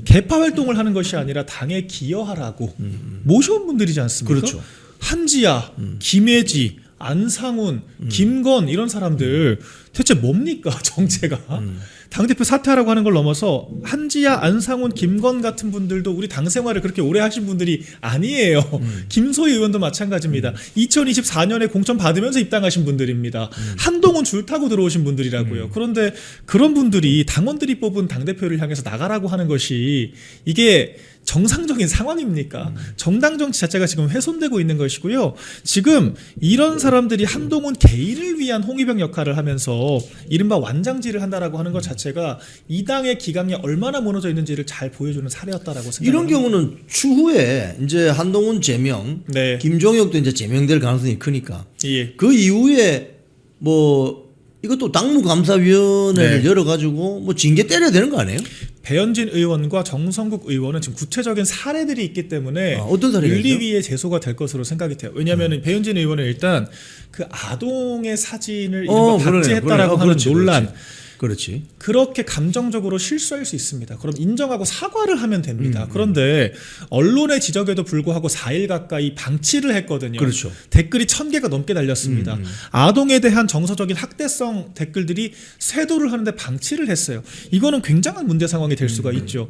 개파 활동을 하는 것이 아니라 당에 기여하라고 모셔온 분들이지 않습니까?
그렇죠.
한지아, 김혜지, 안상훈, 김건 이런 사람들 대체 뭡니까 정체가? 당대표 사퇴하라고 하는 걸 넘어서 한지아, 안상훈, 김건 같은 분들도 우리 당 생활을 그렇게 오래 하신 분들이 아니에요. 김소희 의원도 마찬가지입니다. 2024년에 공천 받으면서 입당하신 분들입니다. 한동훈 줄 타고 들어오신 분들이라고요. 그런데 그런 분들이 당원들이 뽑은 당대표를 향해서 나가라고 하는 것이 이게 정상적인 상황입니까? 정당 정치 자체가 지금 훼손되고 있는 것이고요. 지금 이런 사람들이 한동훈 개인을 위한 홍위병 역할을 하면서 이른바 완장질을 한다라고 하는 것 자체가 이 당의 기강이 얼마나 무너져 있는지를 잘 보여주는 사례였다라고 생각합니다.
이런 경우는 추후에 이제 한동훈 제명,
네.
김종혁도 이제 제명될 가능성이 크니까
예.
그 이후에 뭐 이것도 당무감사위원회를
네.
열어가지고 뭐 징계 때려야 되는 거 아니에요?
배현진 의원과 정성국 의원은 지금 구체적인 사례들이 있기 때문에
어떤 사례가 있죠?
윤리위에 제소가 될 것으로 생각이 돼요. 왜냐하면 배현진 의원은 일단 그 아동의 사진을 이른바 박제했다라고 하는
그렇지,
논란,
그렇지.
그렇게 감정적으로 실수할 수 있습니다. 그럼 인정하고 사과를 하면 됩니다. 그런데 언론의 지적에도 불구하고 4일 가까이 방치를 했거든요.
그렇죠.
댓글이 1000개가 넘게 달렸습니다. 아동에 대한 정서적인 학대성 댓글들이 쇄도를 하는데 방치를 했어요. 이거는 굉장한 문제 상황이 될 수가 있죠.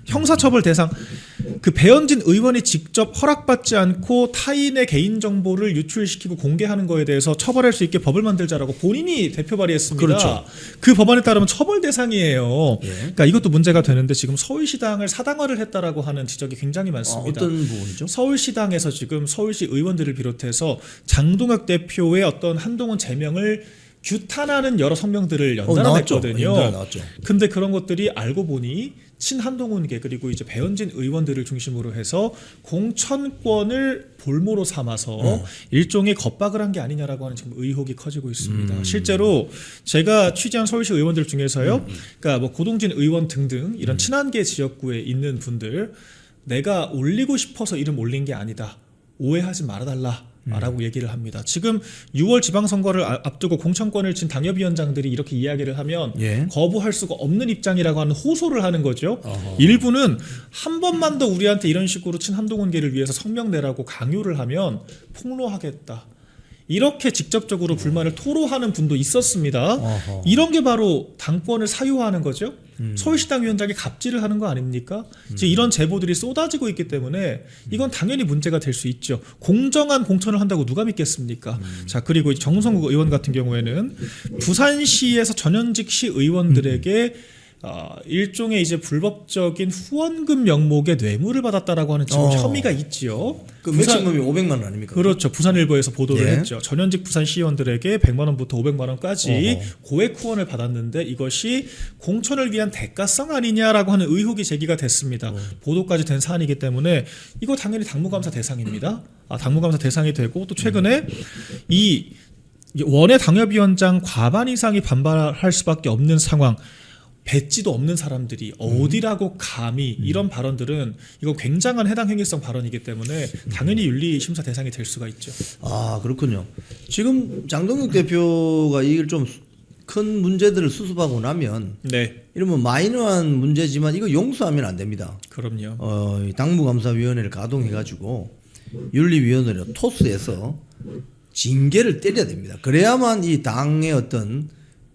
형사처벌 대상, 그 배현진 의원이 직접 허락받지 않고 타인의 개인정보를 유출시키고 공개하는 거에 대해서 처벌할 수 있게 법을 만들자라고 본인이 대표 발의했습니다.
그렇죠.
그 법안에 따르면 처벌 대상이에요.
예.
그러니까 이것도 문제가 되는데 지금 서울시당을 사당화를 했다라고 하는 지적이 굉장히 많습니다.
어떤 부분이죠?
서울시당에서 지금 서울시 의원들을 비롯해서 장동혁 대표의 어떤 한동훈 제명을 규탄하는 여러 성명들을 연달아냈거든요.
나왔죠.
근데 그런 것들이 알고 보니 친한동훈계 그리고 이제 배현진 의원들을 중심으로 해서 공천권을 볼모로 삼아서 일종의 겁박을 한 게 아니냐라고 하는 지금 의혹이 커지고 있습니다. 실제로 제가 취재한 서울시 의원들 중에서요, 그러니까 뭐 고동진 의원 등등 이런 친한계 지역구에 있는 분들, 내가 올리고 싶어서 이름 올린 게 아니다. 오해하지 말아달라. 라고 얘기를 합니다. 지금 6월 지방선거를 앞두고 공천권을 진 당협위원장들이 이렇게 이야기를 하면
예.
거부할 수가 없는 입장이라고 하는 호소를 하는 거죠. 일부는 한 번만 더 우리한테 이런 식으로 친한동훈계를 위해서 성명 내라고 강요를 하면 폭로하겠다. 이렇게 직접적으로 불만을 토로하는 분도 있었습니다.
어허.
이런 게 바로 당권을 사유화하는 거죠. 서울시당 위원장이 갑질을 하는 거 아닙니까? 이제 이런 제보들이 쏟아지고 있기 때문에 이건 당연히 문제가 될 수 있죠. 공정한 공천을 한다고 누가 믿겠습니까? 자, 그리고 정성국 의원 같은 경우에는 부산시에서 전현직 시 의원들에게 일종의 이제 불법적인 후원금 명목의 뇌물을 받았다라고 하는 지금 혐의가 있지요.
그 맥시멈이 500만 원 아닙니까?
그렇죠. 부산일보에서 보도를
예.
했죠. 전현직 부산시의원들에게 100만 원부터 500만 원까지 고액 후원을 받았는데 이것이 공천을 위한 대가성 아니냐라고 하는 의혹이 제기가 됐습니다. 보도까지 된 사안이기 때문에 이거 당연히 당무감사 대상입니다. 당무감사 대상이 되고 또 최근에 이 원외 당협위원장 과반 이상이 반발할 수밖에 없는 상황, 배지도 없는 사람들이 어디라고 감히 이런 발언들은 이거 굉장한 해당 행위성 발언이기 때문에 당연히 윤리심사 대상이 될 수가 있죠.
아, 그렇군요. 지금 장동혁 대표가 이걸 좀 큰 문제들을 수습하고 나면
네,
이러면 마이너한 문제지만 이거 용서하면 안 됩니다.
그럼요.
이 당무감사위원회를 가동해가지고 윤리위원회를 토스해서 징계를 때려야 됩니다. 그래야만 이 당의 어떤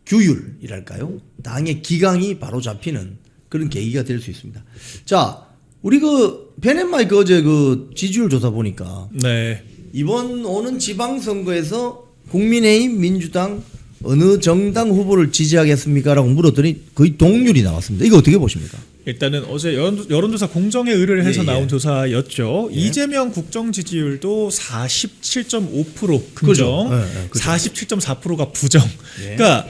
규율이랄까요? 당의 기강이 바로 잡히는 그런 계기가 될 수 있습니다. 자, 우리 그 베넷마이크 어제 그 지지율 조사 보니까
네.
이번 오는 지방선거에서 국민의힘, 민주당 어느 정당 후보를 지지하겠습니까? 라고 물었더니 거의 동률이 나왔습니다. 이거 어떻게 보십니까?
일단은 어제 여론조사 공정에 의뢰를 해서
예, 예.
나온 조사였죠.
예.
이재명 국정 지지율도 47.5% 긍정,
그죠. 예, 예, 그죠.
47.4%가 부정.
예.
그러니까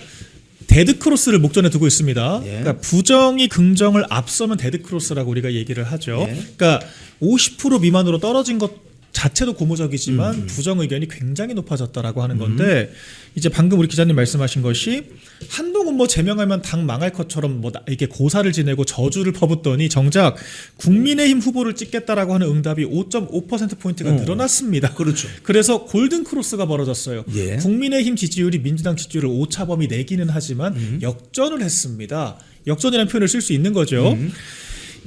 데드크로스를 목전에 두고 있습니다.
예.
그러니까 부정이 긍정을 앞서면 데드크로스라고 우리가 얘기를 하죠.
예.
그러니까 50% 미만으로 떨어진 것 자체도 고무적이지만 부정 의견이 굉장히 높아졌다라고 하는 건데 이제 방금 우리 기자님 말씀하신 것이 한동훈 뭐 제명하면 당 망할 것처럼 뭐 이게 고사를 지내고 저주를 퍼붓더니 정작 국민의힘 후보를 찍겠다라고 하는 응답이 5.5% 포인트가 늘어났습니다.
그렇죠.
그래서 골든 크로스가 벌어졌어요.
예.
국민의힘 지지율이 민주당 지지율을 오차범위 내기는 하지만 역전을 했습니다. 역전이라는 표현을 쓸 수 있는 거죠.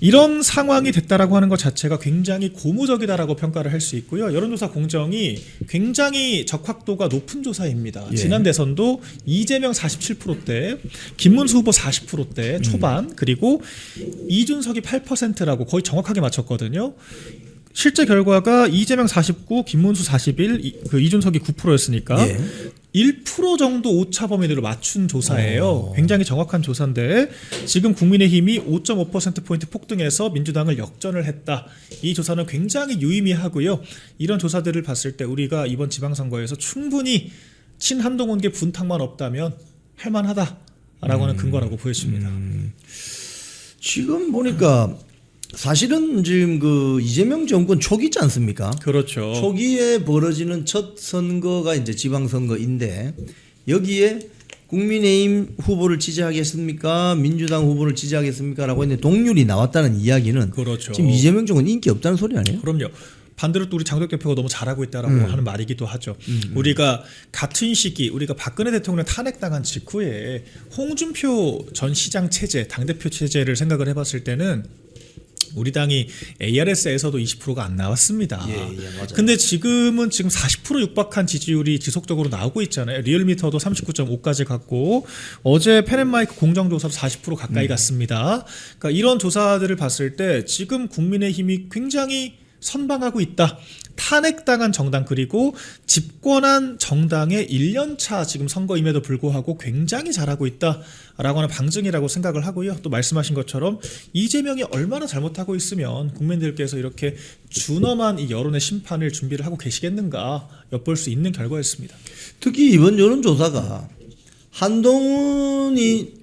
이런 상황이 됐다라고 하는 것 자체가 굉장히 고무적이다라고 평가를 할 수 있고요. 여론조사 공정이 굉장히 적합도가 높은 조사입니다.
예.
지난 대선도 이재명 47%대, 김문수 후보 40%대 초반, 그리고 이준석이 8%라고 거의 정확하게 맞췄거든요. 실제 결과가 이재명 49, 김문수 41, 이준석이 9%였으니까
예.
1% 정도 오차 범위 내로 맞춘 조사예요. 굉장히 정확한 조사인데 지금 국민의힘이 5.5%포인트 폭등해서 민주당을 역전을 했다. 이 조사는 굉장히 유의미하고요. 이런 조사들을 봤을 때 우리가 이번 지방선거에서 충분히 친한동훈계 분탕만 없다면 할만하다라고 하는 근거라고 보여집니다.
지금 보니까 사실은 지금 그 이재명 정권 초기지 않습니까?
그렇죠.
초기에 벌어지는 첫 선거가 이제 지방선거인데 여기에 국민의힘 후보를 지지하겠습니까? 민주당 후보를 지지하겠습니까? 라고 했는데 동률이 나왔다는 이야기는
그렇죠.
지금 이재명 정권 인기 없다는 소리 아니에요?
그럼요. 반대로 또 우리 장덕 대표가 너무 잘하고 있다라고 하는 말이기도 하죠. 우리가 같은 시기 우리가 박근혜 대통령 탄핵당한 직후에 홍준표 전 시장 체제, 당대표 체제를 생각을 해봤을 때는 우리 당이 ARS에서도 20%가 안 나왔습니다.
예, 맞아요.
근데 지금은 지금 40% 육박한 지지율이 지속적으로 나오고 있잖아요. 리얼미터도 39.5까지 갔고 어제 펜앤마이크 공정조사도 40% 가까이 갔습니다. 그러니까 이런 조사들을 봤을 때 지금 국민의힘이 굉장히 선방하고 있다. 탄핵당한 정당 그리고 집권한 정당의 1년차 지금 선거임에도 불구하고 굉장히 잘하고 있다라고 하는 방증이라고 생각을 하고요. 또 말씀하신 것처럼 이재명이 얼마나 잘못하고 있으면 국민들께서 이렇게 준엄한 이 여론의 심판을 준비를 하고 계시겠는가 엿볼 수 있는 결과였습니다.
특히 이번 여론조사가 한동훈이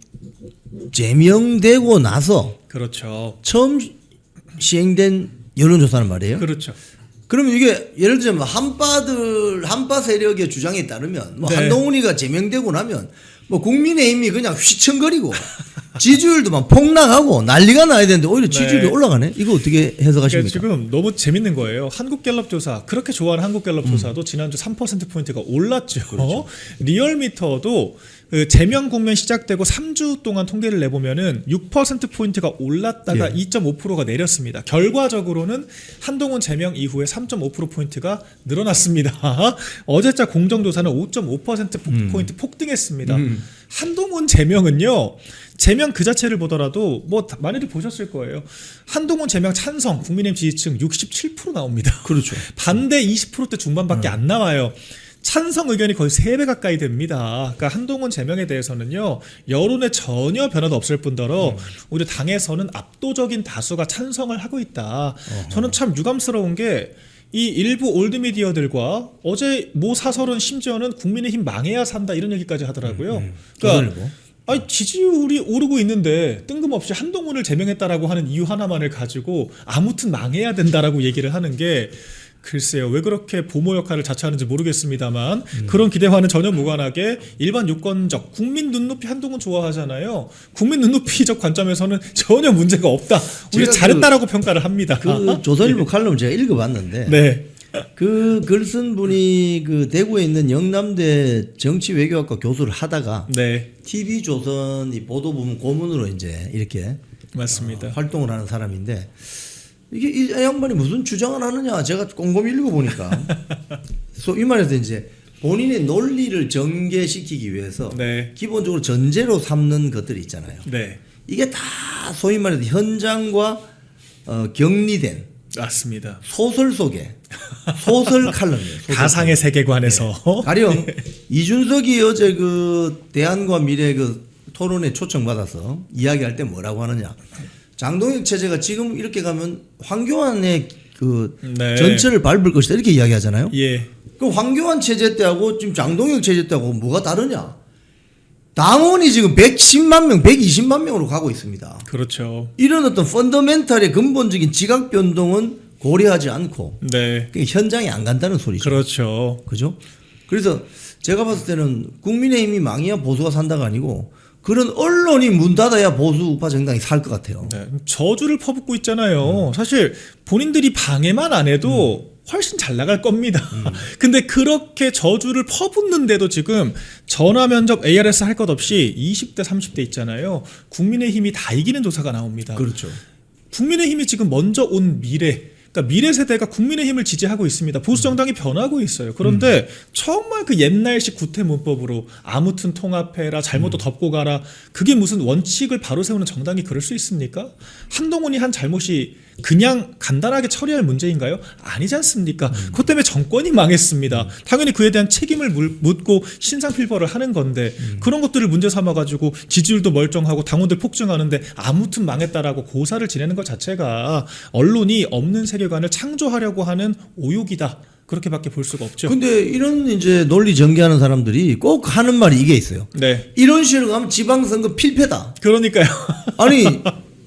제명되고 나서
그렇죠.
처음 시행된 여론조사는 말이에요.
그렇죠.
그러면 이게 예를 들자면 한파 세력의 주장에 따르면 뭐
네.
한동훈이가 제명되고 나면 뭐 국민의힘이 그냥 휘청거리고 지지율도 막 폭락하고 난리가 나야 되는데 오히려 지지율이
네.
올라가네. 이거 어떻게 해석하십니까?
지금 너무 재밌는 거예요. 한국갤럽 조사 그렇게 좋아하는 한국갤럽 조사도 지난주 3%포인트가 올랐죠.
그렇죠.
리얼미터도 그 제명 국면 시작되고 3주 동안 통계를 내보면은 6%포인트가 올랐다가
예.
2.5%가 내렸습니다. 결과적으로는 한동훈 제명 이후에 3.5%포인트가 늘어났습니다. 어제자 공정조사는 5.5%포인트 폭등했습니다. 한동훈 제명은요. 제명 그 자체를 보더라도 뭐 많이들 보셨을 거예요. 한동훈 제명 찬성 국민의힘 지지층 67% 나옵니다.
그렇죠.
반대 20%대 중반밖에 안 나와요. 찬성 의견이 거의 3배 가까이 됩니다. 그러니까 한동훈 제명에 대해서는요. 여론에 전혀 변화도 없을 뿐더러 오히려 당에서는 압도적인 다수가 찬성을 하고 있다. 저는 참 유감스러운 게 이 일부 올드미디어들과 어제 모 사설은 심지어는 국민의힘 망해야 산다 이런 얘기까지 하더라고요. 그러니까
조선일보.
아니 지지율이 오르고 있는데 뜬금없이 한동훈을 제명했다라고 하는 이유 하나만을 가지고 아무튼 망해야 된다라고 얘기를 하는 게 글쎄요 왜 그렇게 보모 역할을 자처하는지 모르겠습니다만 그런 기대와는 전혀 무관하게 일반 유권적 국민 눈높이 한동훈 좋아하잖아요. 국민 눈높이적 관점에서는 전혀 문제가 없다. 우리가
제가
잘했다라고 평가를 합니다.
그 조선일보 칼럼 제가 읽어봤는데
네.
그 글 쓴 분이 그 대구에 있는 영남대 정치외교학과 교수를 하다가
네.
TV조선 이 보도부문 고문으로 이제 이렇게
맞습니다.
활동을 하는 사람인데 이게 이 양반이 무슨 주장을 하느냐 제가 꼼꼼히 읽어보니까 소위 말해서 이제 본인의 논리를 전개시키기 위해서
네.
기본적으로 전제로 삼는 것들이 있잖아요.
네.
이게 다 소위 말해서 현장과 격리된
맞습니다.
소설 속에 소설 칼럼이에요. 소설
가상의 세계관에서
가령 이준석이 어제 그 대안과 미래 그 토론에 초청받아서 이야기할 때 뭐라고 하느냐. 장동혁 체제가 지금 이렇게 가면 황교안의 그
네.
전철을 밟을 것이다 이렇게 이야기하잖아요.
예.
그 황교안 체제 때하고 지금 장동혁 체제 때하고 뭐가 다르냐? 당원이 지금 110만 명, 120만 명으로 가고 있습니다.
그렇죠.
이런 어떤 펀더멘탈의 근본적인 지각 변동은 고려하지 않고
네.
현장에 안 간다는 소리죠.
그렇죠.
그죠? 그래서 제가 봤을 때는 국민의힘이 망해야 보수가 산다가 아니고 그런 언론이 문 닫아야 보수 우파 정당이 살 것 같아요.
네. 저주를 퍼붓고 있잖아요. 사실 본인들이 방해만 안 해도 훨씬 잘 나갈 겁니다. 근데 그렇게 저주를 퍼붓는데도 지금 전화 면접 ARS 할 것 없이 20대 30대 있잖아요. 국민의힘이 다 이기는 조사가 나옵니다.
그렇죠.
국민의힘이 지금 먼저 온 미래, 그러니까 미래 세대가 국민의힘을 지지하고 있습니다. 보수 정당이 변하고 있어요. 그런데 정말 그 옛날식 구태 문법으로 아무튼 통합해라, 잘못도 덮고 가라. 그게 무슨 원칙을 바로 세우는 정당이 그럴 수 있습니까? 한동훈이 한 잘못이 그냥 간단하게 처리할 문제인가요? 아니지 않습니까? 그것 때문에 정권이 망했습니다. 당연히 그에 대한 책임을 묻고 신상필벌을 하는 건데 그런 것들을 문제 삼아가지고 지지율도 멀쩡하고 당원들 폭증하는데 아무튼 망했다라고 고사를 지내는 것 자체가 언론이 없는 세계관을 창조하려고 하는 오욕이다. 그렇게밖에 볼 수가 없죠.
근데 이런 이제 논리 전개하는 사람들이 꼭 하는 말이 이게 있어요.
네.
이런 식으로 가면 지방선거 필패다.
그러니까요.
아니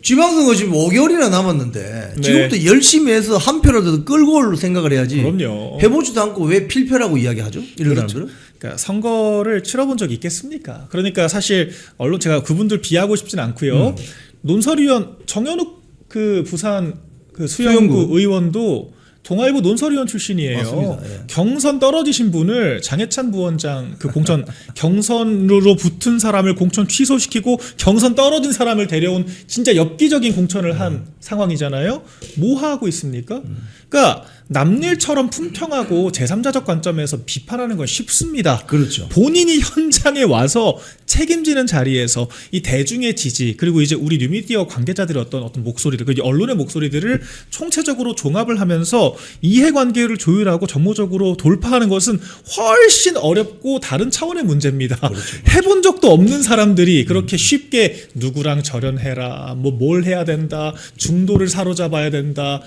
지방선거 지금 5개월이나 남았는데
네.
지금부터 열심히 해서 한 표라도 끌고 올 생각을 해야지.
그럼요.
해보지도 않고 왜 필패라고 이야기하죠? 이런
그렇죠.
사람들은?
그러니까 선거를 치러본 적이 있겠습니까? 그러니까 사실 언론 제가 그분들 비하고 싶진 않고요. 논설위원 정현욱 그 부산 그 수영구 의원도 동아일보 논설위원 출신이에요.
맞습니다. 예.
경선 떨어지신 분을 장해찬 부원장 그 공천 경선으로 붙은 사람을 공천 취소시키고 경선 떨어진 사람을 데려온 진짜 엽기적인 공천을 한 상황이잖아요. 뭐 하고 있습니까? 그러니까 남일처럼 품평하고 제3자적 관점에서 비판하는 건 쉽습니다.
그렇죠.
본인이 현장에 와서 책임지는 자리에서 이 대중의 지지 그리고 이제 우리 뉴미디어 관계자들의 어떤 목소리들, 그 언론의 목소리들을 총체적으로 종합을 하면서 이해관계를 조율하고 정무적으로 돌파하는 것은 훨씬 어렵고 다른 차원의 문제입니다.
그렇죠.
해본 적도 없는 사람들이 그렇게 쉽게 누구랑 절연해라, 뭐 뭘 해야 된다, 중도를 사로잡아야 된다.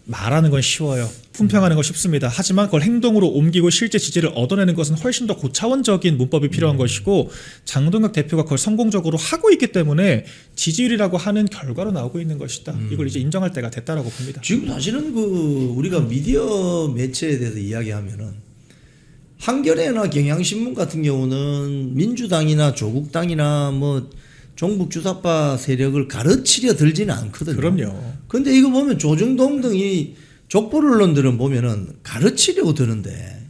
말하는 건 쉬워요. 품평하는 건 쉽습니다. 하지만 그걸 행동으로 옮기고 실제 지지를 얻어내는 것은 훨씬 더 고차원적인 문법이 필요한 것이고 장동혁 대표가 그걸 성공적으로 하고 있기 때문에 지지율이라고 하는 결과로 나오고 있는 것이다. 이걸 이제 인정할 때가 됐다라고 봅니다.
지금 사실은 그 우리가 미디어 매체에 대해서 이야기하면은 한겨레나 경향신문 같은 경우는 민주당이나 조국당이나 뭐 종북 주사파 세력을 가르치려 들지는 않거든요.
그럼요.
근데 이거 보면 조중동 등이 족보 언론들은 보면은 가르치려고 드는데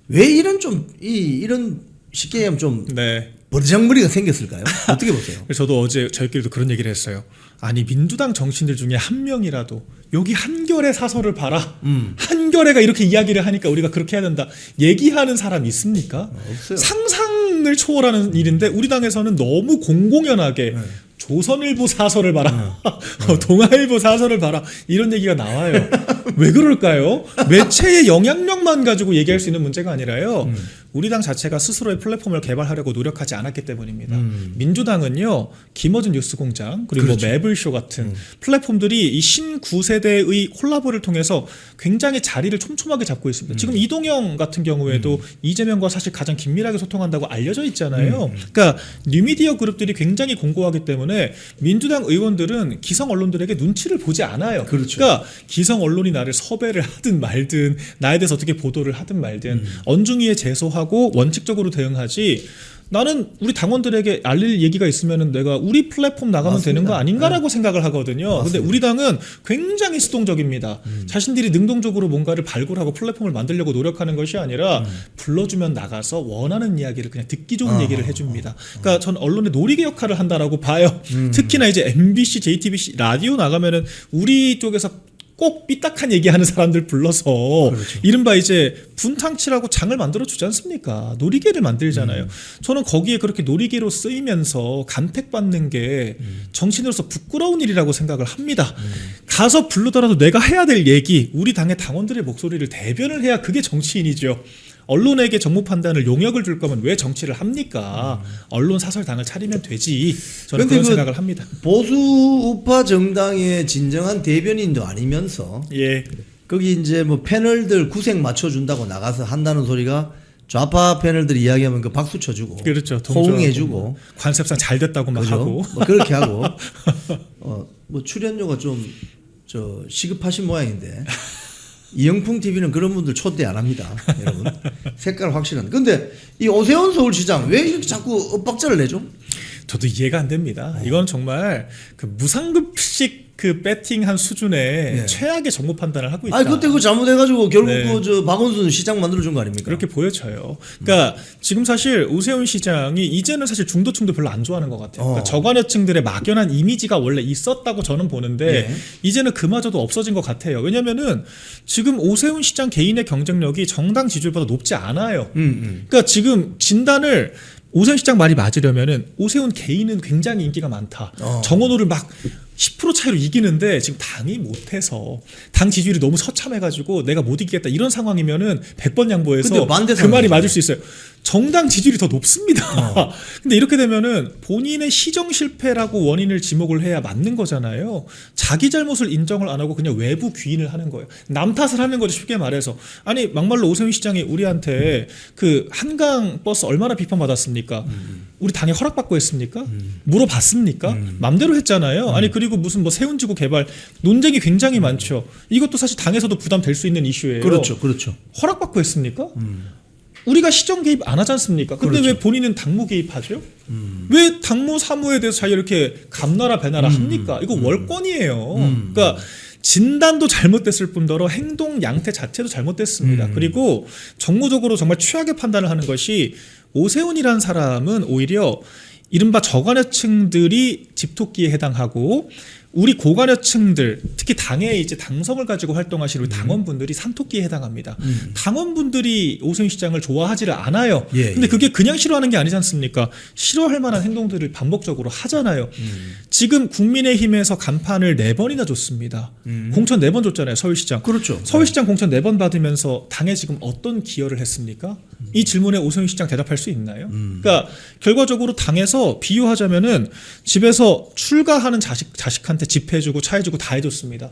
왜 이런 이런 쉽게 얘기하면 좀
네.
버르장머리가 생겼을까요? 어떻게 보세요?
그래서 저도 어제 저희끼리도 그런 얘기를 했어요. 아니 민주당 정치인들 중에 한 명이라도 여기 한겨레 사설을 봐라. 한겨레가 이렇게 이야기를 하니까 우리가 그렇게 해야 된다. 얘기하는 사람 있습니까?
없어요.
상상을 초월하는 일인데 우리 당에서는 너무 공공연하게 조선일보 사설을 봐라. 동아일보 사설을 봐라. 이런 얘기가 나와요. 왜 그럴까요? 매체의 영향력만 가지고 얘기할 수 있는 문제가 아니라요. 우리 당 자체가 스스로의 플랫폼을 개발하려고 노력하지 않았기 때문입니다. 민주당은요. 김어준 뉴스공장 그리고
그렇죠.
뭐 매블쇼 같은 플랫폼들이 이 신구세대의 콜라보를 통해서 굉장히 자리를 촘촘하게 잡고 있습니다. 지금 이동영 같은 경우에도 이재명과 사실 가장 긴밀하게 소통한다고 알려져 있잖아요. 그러니까 뉴미디어 그룹들이 굉장히 공고하기 때문에 민주당 의원들은 기성 언론들에게 눈치를 보지 않아요.
그렇죠.
그러니까 기성 언론이 나를 섭외를 하든 말든 나에 대해서 어떻게 보도를 하든 말든 언중위에 제소하고 원칙적으로 대응하지. 나는 우리 당원들에게 알릴 얘기가 있으면은 내가 우리 플랫폼 나가면
맞습니다.
되는 거 아닌가라고 생각을 하거든요.
맞습니다.
근데 우리 당은 굉장히 수동적입니다. 자신들이 능동적으로 뭔가를 발굴하고 플랫폼을 만들려고 노력하는 것이 아니라 불러주면 나가서 원하는 이야기를 그냥 듣기 좋은 얘기를 해줍니다. 그러니까 전 언론의 놀이개 역할을 한다라고 봐요. 특히나 이제 MBC, JTBC 라디오 나가면은 우리 쪽에서 꼭 삐딱한 얘기하는 사람들 불러서
그렇죠.
이른바 이제 분탕치라고 장을 만들어 주지 않습니까? 놀이개를 만들잖아요. 저는 거기에 그렇게 놀이개로 쓰이면서 간택받는 게 정치인으로서 부끄러운 일이라고 생각을 합니다. 가서 부르더라도 내가 해야 될 얘기, 우리 당의 당원들의 목소리를 대변을 해야 그게 정치인이죠. 언론에게 정무 판단을 용역을 줄 거면 왜 정치를 합니까? 언론 사설당을 차리면 되지. 저는 그런 생각을 합니다.
보수 우파 정당의 진정한 대변인도 아니면서
예.
거기 이제 뭐 패널들 구색 맞춰준다고 나가서 한다는 소리가 좌파 패널들이 이야기하면 그 박수 쳐주고
그렇죠.
호응해주고
관습상 잘 됐다고 막
그죠?
하고.
뭐 그렇게 하고 뭐 출연료가 좀 시급하신 모양인데 이영풍 TV는 그런 분들 초대 안 합니다, 여러분. 색깔 확실한. 근데 이 오세훈 서울시장 왜 이렇게 자꾸 엇박자를 내죠?
저도 이해가 안 됩니다. 이건 정말 그 무상급식 그 배팅한 수준의
네.
최악의 정보 판단을 하고 있다.
아니 그때 그 잘못해가지고 결국
네.
그 저 박원순 시장 만들어준 거 아닙니까?
그렇게 보여져요. 그러니까 지금 사실 오세훈 시장이 이제는 사실 중도층도 별로 안 좋아하는 것 같아요. 그러니까 저관여층들의 막연한 이미지가 원래 있었다고 저는 보는데
예.
이제는 그마저도 없어진 것 같아요. 왜냐면은 지금 오세훈 시장 개인의 경쟁력이 정당 지지율보다 높지 않아요. 그러니까 지금 진단을 오세훈 시장 말이 맞으려면은 오세훈 개인은 굉장히 인기가 많다. 정원호를 막 10% 차이로 이기는데 지금 당이 못해서 당 지지율이 너무 처참해가지고 내가 못 이기겠다 이런 상황이면은 100번 양보해서
근데 반대
그 말이
상황이죠.
맞을 수 있어요. 정당 지지율이 더 높습니다. 근데 이렇게 되면은 본인의 시정 실패라고 원인을 지목을 해야 맞는 거잖아요. 자기 잘못을 인정을 안 하고 그냥 외부 귀인을 하는 거예요. 남 탓을 하는 거죠. 쉽게 말해서. 아니 막말로 오세훈 시장이 우리한테 그 한강 버스 얼마나 비판받았습니까? 우리 당에 허락받고 했습니까? 물어봤습니까? 맘대로 했잖아요. 아니 그리고 무슨 뭐 세운지구 개발 논쟁이 굉장히 많죠. 이것도 사실 당에서도 부담될 수 있는 이슈예요.
그렇죠, 그렇죠.
허락받고 했습니까? 우리가 시정 개입 안 하지 않습니까? 근데
그렇죠.
왜 본인은 당무 개입하죠? 왜 당무 사무에 대해서 자기 이렇게 감나라 배나라 합니까? 이거 월권이에요. 그러니까 진단도 잘못됐을 뿐더러 행동 양태 자체도 잘못됐습니다. 그리고 정무적으로 정말 최악의 판단을 하는 것이 오세훈이라는 사람은 오히려 이른바 저관여층들이 집토끼에 해당하고 우리 고관여층들 특히 당에 이제 당성을 가지고 활동하시는 우리 당원분들이 산토끼에 해당합니다. 당원분들이 오세훈 시장을 좋아하지를 않아요.
예,
근데 그게 그냥 싫어하는 게 아니지 않습니까? 싫어할 만한 행동들을 반복적으로 하잖아요. 지금 국민의힘에서 간판을 4번이나 줬습니다. 공천 4번 줬잖아요. 서울시장.
그렇죠.
서울시장 공천 4번 받으면서 당에 지금 어떤 기여를 했습니까? 이 질문에 오세훈 시장 대답할 수 있나요? 그러니까 결과적으로 당에서 비유하자면은 집에서 출가하는 자식한테 집 해주고 차 해주고 다 해줬습니다.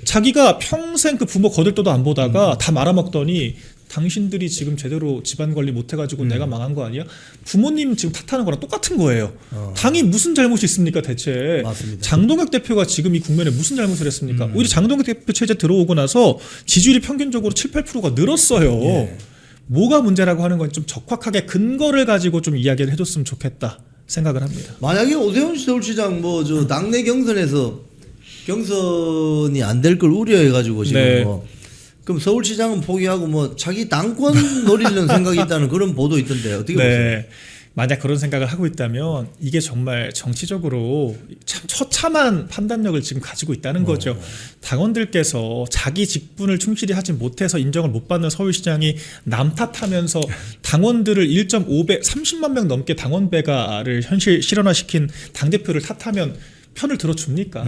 자기가 평생 그 부모 거들떠도 안 보다가 다 말아먹더니 당신들이 지금 제대로 집안 관리 못해가지고 내가 망한 거 아니야? 부모님 지금 탓하는 거랑 똑같은 거예요. 당이 무슨 잘못이 있습니까 대체?
맞습니다.
장동혁 대표가 지금 이 국면에 무슨 잘못을 했습니까? 오히려 장동혁 대표 체제 들어오고 나서 지지율이 평균적으로 7, 8%가 늘었어요.
예.
뭐가 문제라고 하는 건 좀 적확하게 근거를 가지고 좀 이야기를 해줬으면 좋겠다 생각을 합니다.
만약에 오세훈 서울시장 뭐 저 당내 경선에서 경선이 안 될 걸 우려해가지고 지금
네.
뭐 그럼 서울시장은 포기하고 뭐 자기 당권 노리는 생각이 있다는 그런 보도 있던데 어떻게 보세요?
네. 만약 그런 생각을 하고 있다면 이게 정말 정치적으로 참 처참한 판단력을 지금 가지고 있다는 거죠. 당원들께서 자기 직분을 충실히 하지 못해서 인정을 못 받는 서울시장이 남 탓하면서 당원들을 30만 명 넘게 당원 배가를 현실 실현화시킨 당대표를 탓하면 편을 들어줍니까?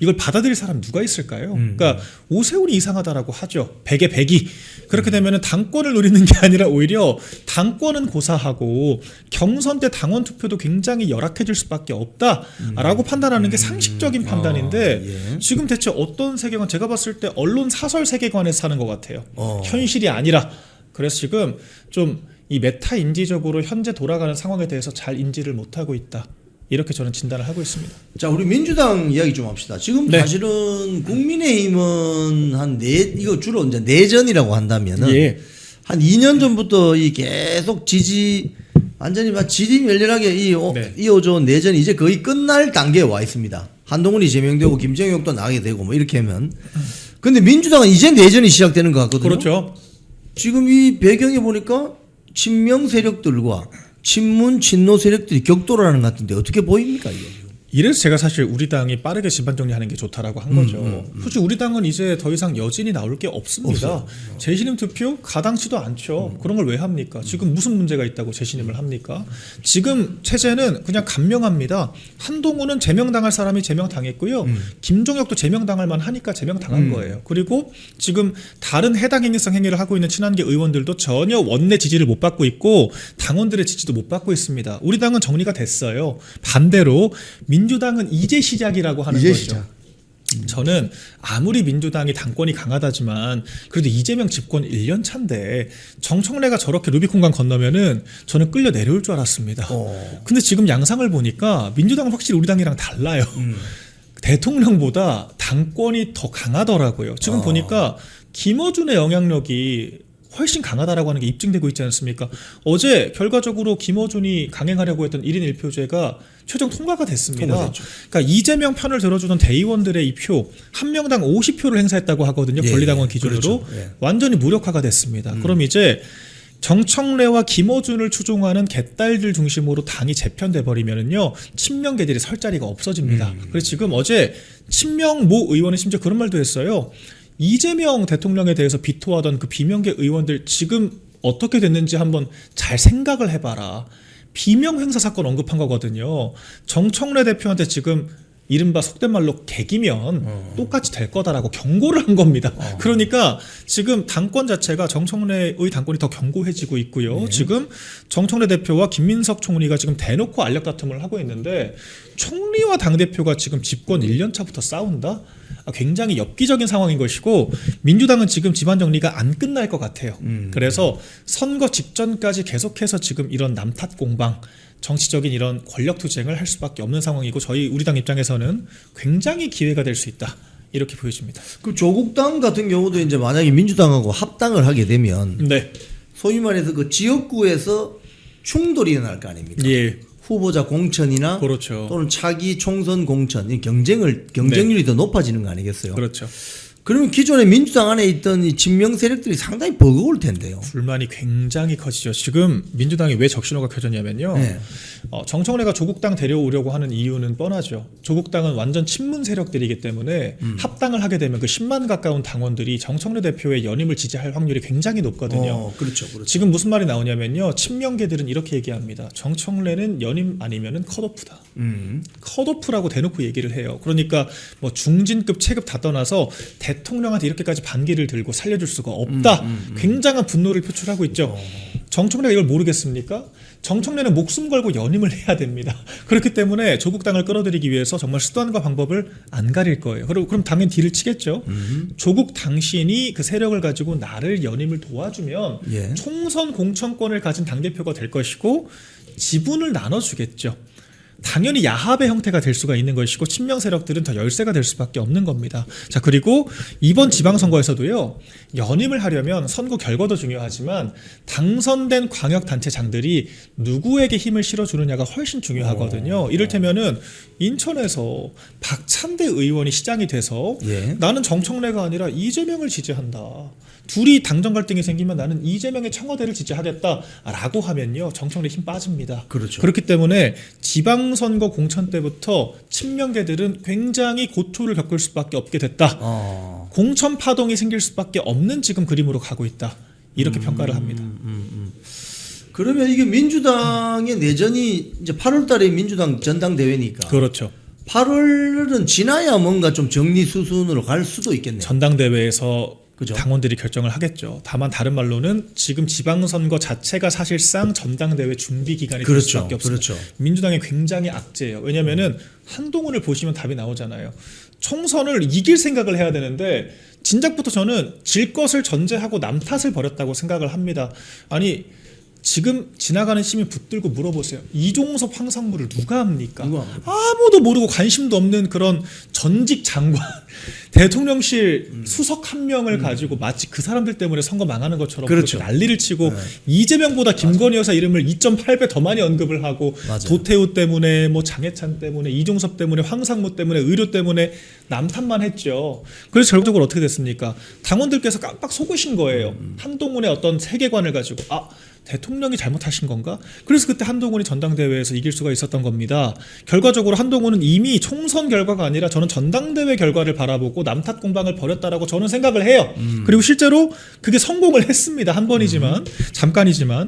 이걸 받아들일 사람 누가 있을까요? 그러니까 오세훈이 이상하다라고 하죠. 100에 100이. 그렇게 되면 당권을 노리는 게 아니라 오히려 당권은 고사하고 경선 때 당원 투표도 굉장히 열악해질 수밖에 없다라고 판단하는 게 상식적인 판단인데
예.
지금 대체 어떤 세계관 제가 봤을 때 언론 사설 세계관에서 사는 것 같아요.
어.
현실이 아니라. 그래서 지금 좀 이 메타 인지적으로 현재 돌아가는 상황에 대해서 잘 인지를 못하고 있다. 이렇게 저는 진단을 하고 있습니다.
자, 우리 민주당 이야기 좀 합시다. 지금
네.
사실은 국민의힘은 이거 주로 이제 내전이라고 한다면은
예.
한 2년 전부터 이 계속 완전히 막 지리멸렬하게
네.
이어져온 내전이 이제 거의 끝날 단계에 와 있습니다. 한동훈이 제명되고 김정혁도 나가게 되고 뭐 이렇게 하면. 근데 민주당은 이제 내전이 시작되는 것 같거든요.
그렇죠.
지금 이 배경에 보니까 친명 세력들과 친문 친노 세력들이 격돌하는 것 같은데 어떻게 보입니까 이게?
이래서 제가 사실 우리 당이 빠르게 집안 정리하는 게 좋다라고 한 거죠. 솔직히 우리 당은 이제 더 이상 여진이 나올 게 없습니다. 재신임 투표 가당치도 않죠. 그런 걸 왜 합니까? 지금 무슨 문제가 있다고 재신임을 합니까? 지금 체제는 그냥 간명합니다. 한동훈은 제명당할 사람이 제명당했고요. 김종혁도 제명당할 만하니까 제명당한 거예요. 그리고 지금 다른 해당 행위성 행위를 하고 있는 친한계 의원들도 전혀 원내 지지를 못 받고 있고 당원들의 지지도 못 받고 있습니다. 우리 당은 정리가 됐어요. 반대로 민주당은 이제 시작이라고 하는
이제
거죠.
시작.
저는 아무리 민주당이 당권이 강하다지만 그래도 이재명 집권 1년 차인데 정청래가 저렇게 루비콘강 건너면은 저는 끌려 내려올 줄 알았습니다. 근데 지금 양상을 보니까 민주당은 확실히 우리 당이랑 달라요. 대통령보다 당권이 더 강하더라고요. 지금 보니까 김어준의 영향력이 훨씬 강하다라고 하는 게 입증되고 있지 않습니까? 어제 결과적으로 김어준이 강행하려고 했던 1인 1표제가 최종 통과가 됐습니다.
통과됐죠.
그러니까 이재명 편을 들어주던 대의원들의 이 표 한 명당 50표를 행사했다고 하거든요.
예,
권리당원
예,
기준으로
그렇죠. 예.
완전히 무력화가 됐습니다. 그럼 이제 정청래와 김어준을 추종하는 개딸들 중심으로 당이 재편돼 버리면은요 친명계들이 설 자리가 없어집니다. 그래서 지금 어제 친명 모 의원은 심지어 그런 말도 했어요. 이재명 대통령에 대해서 비토하던 그 비명계 의원들 지금 어떻게 됐는지 한번 잘 생각을 해봐라. 비명 행사 사건 언급한 거거든요. 정청래 대표한테 지금 이른바 속된 말로 개기면 똑같이 될 거다라고 경고를 한 겁니다. 그러니까 지금 당권 자체가 정청래의 당권이 더 견고해지고 있고요. 지금 정청래 대표와 김민석 총리가 지금 대놓고 알력 다툼을 하고 있는데 총리와 당대표가 지금 집권 1년 차부터 싸운다? 굉장히 엽기적인 상황인 것이고 민주당은 지금 집안 정리가 안 끝날 것 같아요. 그래서 선거 직전까지 계속해서 지금 이런 남탓 공방 정치적인 이런 권력 투쟁을 할 수밖에 없는 상황이고 우리 당 입장에서는 굉장히 기회가 될 수 있다 이렇게 보여집니다.
그 조국당 같은 경우도 이제 만약에 민주당하고 합당을 하게 되면
네,
소위 말해서 그 지역구에서 충돌이 일어날 거 아닙니까?
예,
후보자 공천이나
그렇죠.
또는 차기 총선 공천 이 경쟁률이 더 높아지는 거 아니겠어요?
그렇죠.
그러면 기존의 민주당 안에 있던 이 친명 세력들이 상당히 버거울 텐데요.
불만이 굉장히 커지죠. 지금 민주당이 왜 적신호가 켜졌냐면요.
네.
정청래가 조국당 데려오려고 하는 이유는 뻔하죠. 조국당은 완전 친문 세력들이기 때문에 합당을 하게 되면 그 10만 가까운 당원들이 정청래 대표의 연임을 지지할 확률이 굉장히 높거든요.
그렇죠, 그렇죠.
지금 무슨 말이 나오냐면요. 친명계들은 이렇게 얘기합니다. 정청래는 연임 아니면은 컷오프다. 컷오프라고 대놓고 얘기를 해요. 그러니까 뭐 중진급 체급 다 떠나서 대통령한테 이렇게까지 반기를 들고 살려줄 수가 없다. 굉장한 분노를 표출하고 있죠. 정청래가 이걸 모르겠습니까? 정청래는 목숨 걸고 연임을 해야 됩니다. 그렇기 때문에 조국당을 끌어들이기 위해서 정말 수단과 방법을 안 가릴 거예요. 그럼 당연히 딜을 치겠죠. 조국 당신이 그 세력을 가지고 나를 연임을 도와주면
예.
총선 공천권을 가진 당대표가 될 것이고 지분을 나눠주겠죠. 당연히 야합의 형태가 될 수가 있는 것이고 친명 세력들은 더 열세가 될 수밖에 없는 겁니다. 자, 그리고 이번 지방선거에서도요. 연임을 하려면 선거 결과도 중요하지만 당선된 광역단체장들이 누구에게 힘을 실어주느냐가 훨씬 중요하거든요. 이를테면은 인천에서 박찬대 의원이 시장이 돼서
예.
나는 정청래가 아니라 이재명을 지지한다. 둘이 당정 갈등이 생기면 나는 이재명의 청와대를 지지하겠다라고 하면요. 정청래 힘 빠집니다.
그렇죠.
그렇기 때문에 지방선거 공천 때부터 친명계들은 굉장히 고초를 겪을 수밖에 없게 됐다. 공천 파동이 생길 수밖에 없는 지금 그림으로 가고 있다. 이렇게 평가를 합니다.
그러면 이게 민주당의 내전이 이제 8월 달에 민주당 전당대회니까.
그렇죠.
8월은 지나야 뭔가 좀 정리 수순으로 갈 수도 있겠네요.
전당대회에서
그죠?
당원들이 결정을 하겠죠. 다만 다른 말로는 지금 지방선거 자체가 사실상 전당대회 준비 기간이 될
그렇죠.
수밖에 없습니다.
그렇죠.
민주당이 굉장히 악재예요. 왜냐하면은 한동훈을 보시면 답이 나오잖아요. 총선을 이길 생각을 해야 되는데 진작부터 저는 질 것을 전제하고 남 탓을 벌였다고 생각을 합니다. 아니 지금 지나가는 시민 붙들고 물어보세요. 이종섭 황상무를 누가 합니까? 아무도 모르고 관심도 없는 그런 전직 장관 대통령실 수석 한 명을 가지고 마치 그 사람들 때문에 선거 망하는 것처럼
그렇죠.
그렇게 난리를 치고 이재명보다 김건희 여사 이름을 2.8배 더 많이 언급을 하고
맞아요.
도태우 때문에 뭐 장해찬 때문에 이종섭 때문에 황상무 때문에 의료 때문에 남탓만 했죠. 그래서 결국적으로 어떻게 됐습니까? 당원들께서 깜빡 속으신 거예요. 한동훈의 어떤 세계관을 가지고 대통령이 잘못하신 건가? 그래서 그때 한동훈이 전당대회에서 이길 수가 있었던 겁니다. 결과적으로 한동훈은 이미 총선 결과가 아니라 저는 전당대회 결과를 바라보고 남탓 공방을 벌였다라고 저는 생각을 해요. 그리고 실제로 그게 성공을 했습니다. 한 번이지만 잠깐이지만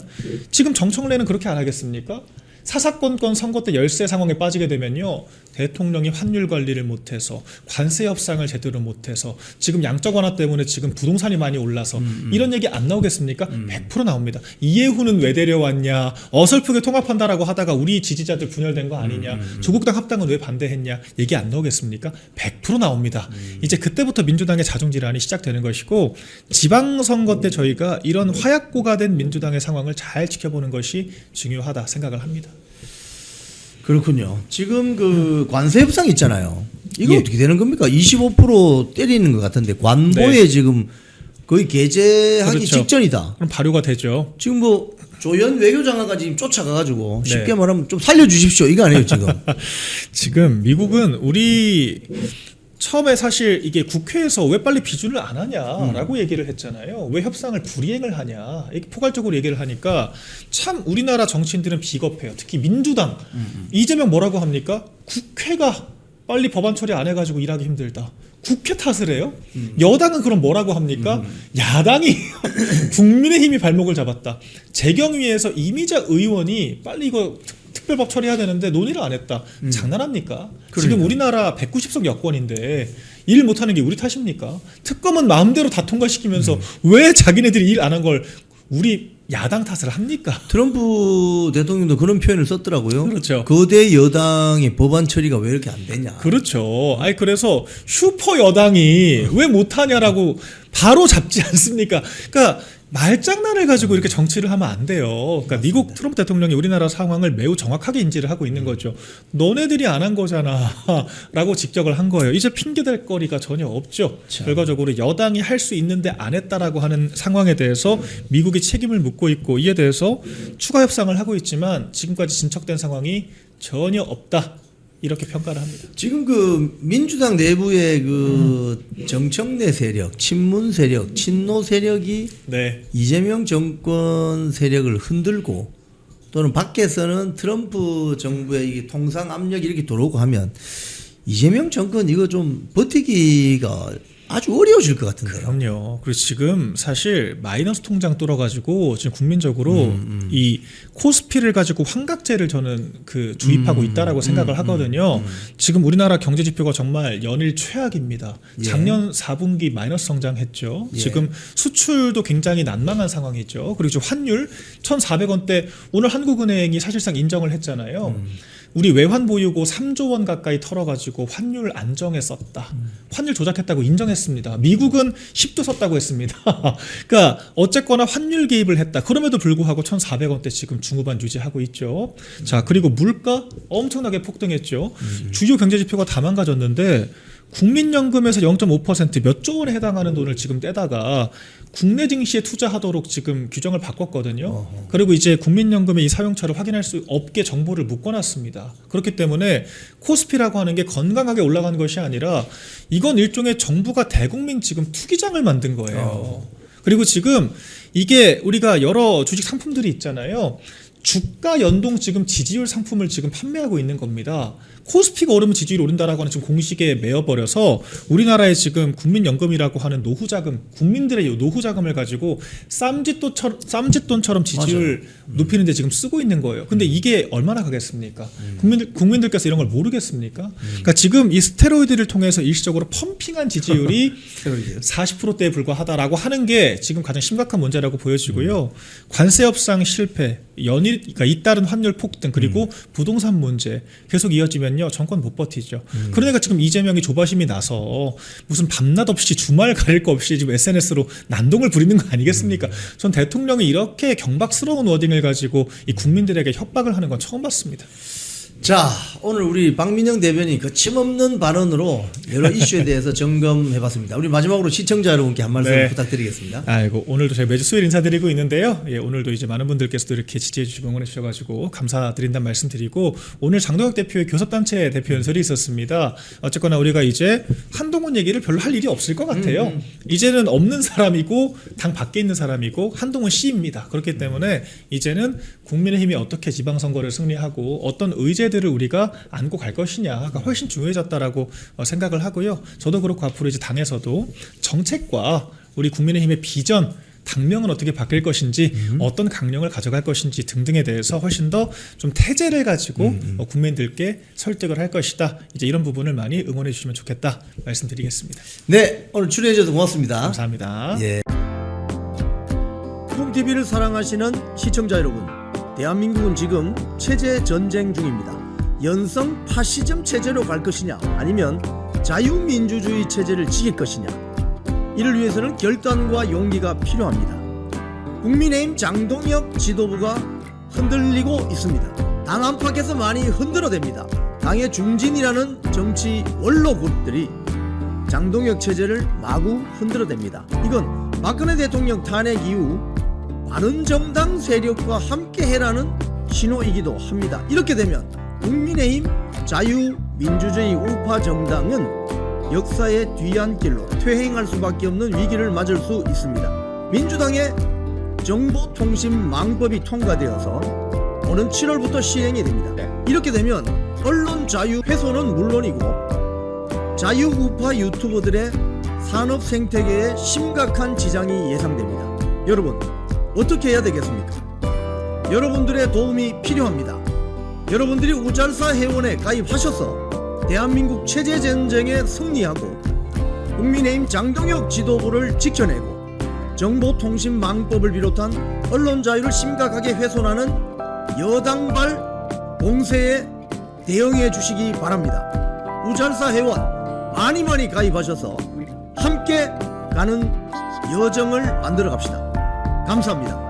지금 정청래는 그렇게 안 하겠습니까? 사사건건 선거 때 열세 상황에 빠지게 되면요. 대통령이 환율 관리를 못해서 관세 협상을 제대로 못해서 지금 양적 완화 때문에 지금 부동산이 많이 올라서 이런 얘기 안 나오겠습니까? 100% 나옵니다. 이해훈은 왜 데려왔냐? 어설프게 통합한다라고 하다가 우리 지지자들 분열된 거 아니냐? 조국당 합당은 왜 반대했냐? 얘기 안 나오겠습니까? 100% 나옵니다. 이제 그때부터 민주당의 자중질환이 시작되는 것이고 지방선거 때 저희가 이런 화약고가 된 민주당의 상황을 잘 지켜보는 것이 중요하다 생각을 합니다.
그렇군요. 지금 그 관세 협상 있잖아요. 이거
예.
어떻게 되는 겁니까? 25% 때리는 것 같은데 관보에
네.
지금 거의 게재하기
그렇죠.
직전이다.
그럼 발효가 되죠.
지금 뭐 조현 외교장관까지 지금 쫓아가가지고
네.
쉽게 말하면 좀 살려주십시오 이거 아니에요 지금.
지금 미국은 우리 처음에 사실 이게 국회에서 왜 빨리 비준을 안 하냐라고 얘기를 했잖아요. 왜 협상을 불이행을 하냐. 이렇게 포괄적으로 얘기를 하니까 참 우리나라 정치인들은 비겁해요. 특히 민주당. 이재명 뭐라고 합니까? 국회가 빨리 법안 처리 안 해가지고 일하기 힘들다. 국회 탓을 해요? 여당은 그럼 뭐라고 합니까? 야당이 국민의힘이 발목을 잡았다. 재경위에서 이미자 의원이 빨리 이거 특별법 처리해야 되는데 논의를 안 했다. 장난합니까? 지금 우리나라 190석 여권인데 일 못하는 게 우리 탓입니까? 특검은 마음대로 다 통과시키면서 왜 자기네들이 일 안 한 걸 우리 야당 탓을 합니까?
트럼프 대통령도 그런 표현을 썼더라고요.
그렇죠.
거대 여당의 법안 처리가 왜 이렇게 안 되냐.
그렇죠. 아니 그래서 슈퍼 여당이 왜 못하냐라고 바로 잡지 않습니까? 그러니까 말장난을 가지고 이렇게 정치를 하면 안 돼요. 그러니까 미국 트럼프 대통령이 우리나라 상황을 매우 정확하게 인지를 하고 있는 거죠. 너네들이 안 한 거잖아 라고 직격을 한 거예요. 이제 핑계댈 거리가 전혀 없죠.
참.
결과적으로 여당이 할 수 있는데 안 했다라고 하는 상황에 대해서 미국이 책임을 묻고 있고 이에 대해서 추가 협상을 하고 있지만 지금까지 진척된 상황이 전혀 없다. 이렇게 평가를 합니다.
지금 그 민주당 내부의 그 정청래 세력, 친문 세력, 친노 세력이
네.
이재명 정권 세력을 흔들고 또는 밖에서는 트럼프 정부의 이 통상 압력이 이렇게 들어오고 하면 이재명 정권 이거 좀 버티기가 아주 어려워질 것 같은데요.
그럼요. 그리고 지금 사실 마이너스 통장 뚫어가지고 지금 국민적으로 이 코스피를 가지고 환각제를 저는 그 주입하고 있다라고 생각을 하거든요. 지금 우리나라 경제 지표가 정말 연일 최악입니다.
예.
작년 4분기 마이너스 성장했죠.
예.
지금 수출도 굉장히 난망한 상황이죠. 그리고 지금 환율 1,400원대 오늘 한국은행이 사실상 인정을 했잖아요. 우리 외환 보유고 3조 원 가까이 털어가지고 환율 안정에 썼다. 환율 조작했다고 인정했습니다. 미국은 10조 썼다고 했습니다. 그러니까 어쨌거나 환율 개입을 했다. 그럼에도 불구하고 1,400원대 지금 중후반 유지하고 있죠. 자, 그리고 물가 엄청나게 폭등했죠. 주요 경제 지표가 다 망가졌는데 국민연금에서 0.5% 몇 조 원에 해당하는 돈을 지금 떼다가 국내 증시에 투자하도록 지금 규정을 바꿨거든요. 그리고 이제 국민연금의 이 사용처를 확인할 수 없게 정보를 묶어놨습니다. 그렇기 때문에 코스피라고 하는 게 건강하게 올라간 것이 아니라 이건 일종의 정부가 대국민 지금 투기장을 만든 거예요. 그리고 지금 이게 우리가 여러 주식 상품들이 있잖아요. 주가 연동 지금 지지율 상품을 지금 판매하고 있는 겁니다. 코스피가 오르면 지지율이 오른다라고 하는 지금 공식에 매어버려서 우리나라의 지금 국민연금이라고 하는 노후자금, 국민들의 노후자금을 가지고 쌈짓돈처럼 지지율 높이는 데 지금 쓰고 있는 거예요. 근데 이게 얼마나 가겠습니까? 국민들께서 이런 걸 모르겠습니까? 그러니까 지금 이 스테로이드를 통해서 일시적으로 펌핑한 지지율이 40%대에 불과하다라고 하는 게 지금 가장 심각한 문제라고 보여지고요. 관세 협상 실패, 연일 그러니까 잇따른 환율 폭등 그리고 부동산 문제 계속 이어지면요 정권 못 버티죠. 그러니까 지금 이재명이 조바심이 나서 무슨 밤낮 없이 주말 가릴 거 없이 지금 SNS로 난동을 부리는 거 아니겠습니까? 전 대통령이 이렇게 경박스러운 워딩을 가지고 이 국민들에게 협박을 하는 건 처음 봤습니다.
자, 오늘 우리 박민영 대변인 거침없는 발언으로 여러 이슈에 대해서 점검해봤습니다. 우리 마지막으로 시청자 여러분께 한 말씀
네.
부탁드리겠습니다.
아이고 오늘도 저희 매주 수요일 인사드리고 있는데요. 예, 오늘도 이제 많은 분들께서도 이렇게 지지해주시고 응원해주셔가지고 감사드린다는 말씀드리고 오늘 장동혁 대표의 교섭단체 대표 연설이 있었습니다. 어쨌거나 우리가 이제 한동훈 얘기를 별로 할 일이 없을 것 같아요. 이제는 없는 사람이고 당 밖에 있는 사람이고 한동훈 씨입니다. 그렇기 때문에 이제는 국민의힘이 어떻게 지방선거를 승리하고 어떤 의제들을 우리가 안고 갈 것이냐가 훨씬 중요해졌다라고 생각을 하고요. 저도 그렇고 앞으로 이제 당에서도 정책과 우리 국민의힘의 비전, 당명은 어떻게 바뀔 것인지 어떤 강령을 가져갈 것인지 등등에 대해서 훨씬 더 좀 태제를 가지고 국민들께 설득을 할 것이다. 이제 이런 부분을 많이 응원해 주시면 좋겠다 말씀드리겠습니다.
네, 오늘 출연해 주셔서 고맙습니다.
감사합니다.
예. 콩TV를 사랑하시는 시청자 여러분, 대한민국은 지금 체제 전쟁 중입니다. 연성 파시즘 체제로 갈 것이냐 아니면 자유민주주의 체제를 지킬 것이냐, 이를 위해서는 결단과 용기가 필요합니다. 국민의힘 장동혁 지도부가 흔들리고 있습니다. 당 안팎에서 많이 흔들어댑니다. 당의 중진이라는 정치 원로 그룹들이 장동혁 체제를 마구 흔들어댑니다. 이건 박근혜 대통령 탄핵 이후 바른정당 세력과 함께해라는 신호이기도 합니다. 이렇게 되면 국민의힘 자유민주주의 우파 정당은 역사의 뒤안길로 퇴행할 수밖에 없는 위기를 맞을 수 있습니다. 민주당의 정보통신망법이 통과되어서 오는 7월부터 시행이 됩니다. 이렇게 되면 언론 자유 훼손은 물론이고 자유우파 유튜버들의 산업 생태계에 심각한 지장이 예상됩니다. 여러분 어떻게 해야 되겠습니까? 여러분들의 도움이 필요합니다. 여러분들이 우잘사 회원에 가입하셔서 대한민국 체제전쟁에 승리하고 국민의힘 장동혁 지도부를 지켜내고 정보통신망법을 비롯한 언론 자유를 심각하게 훼손하는 여당발 공세에 대응해 주시기 바랍니다. 우잘사 회원 많이 가입하셔서 함께 가는 여정을 만들어 갑시다. 감사합니다.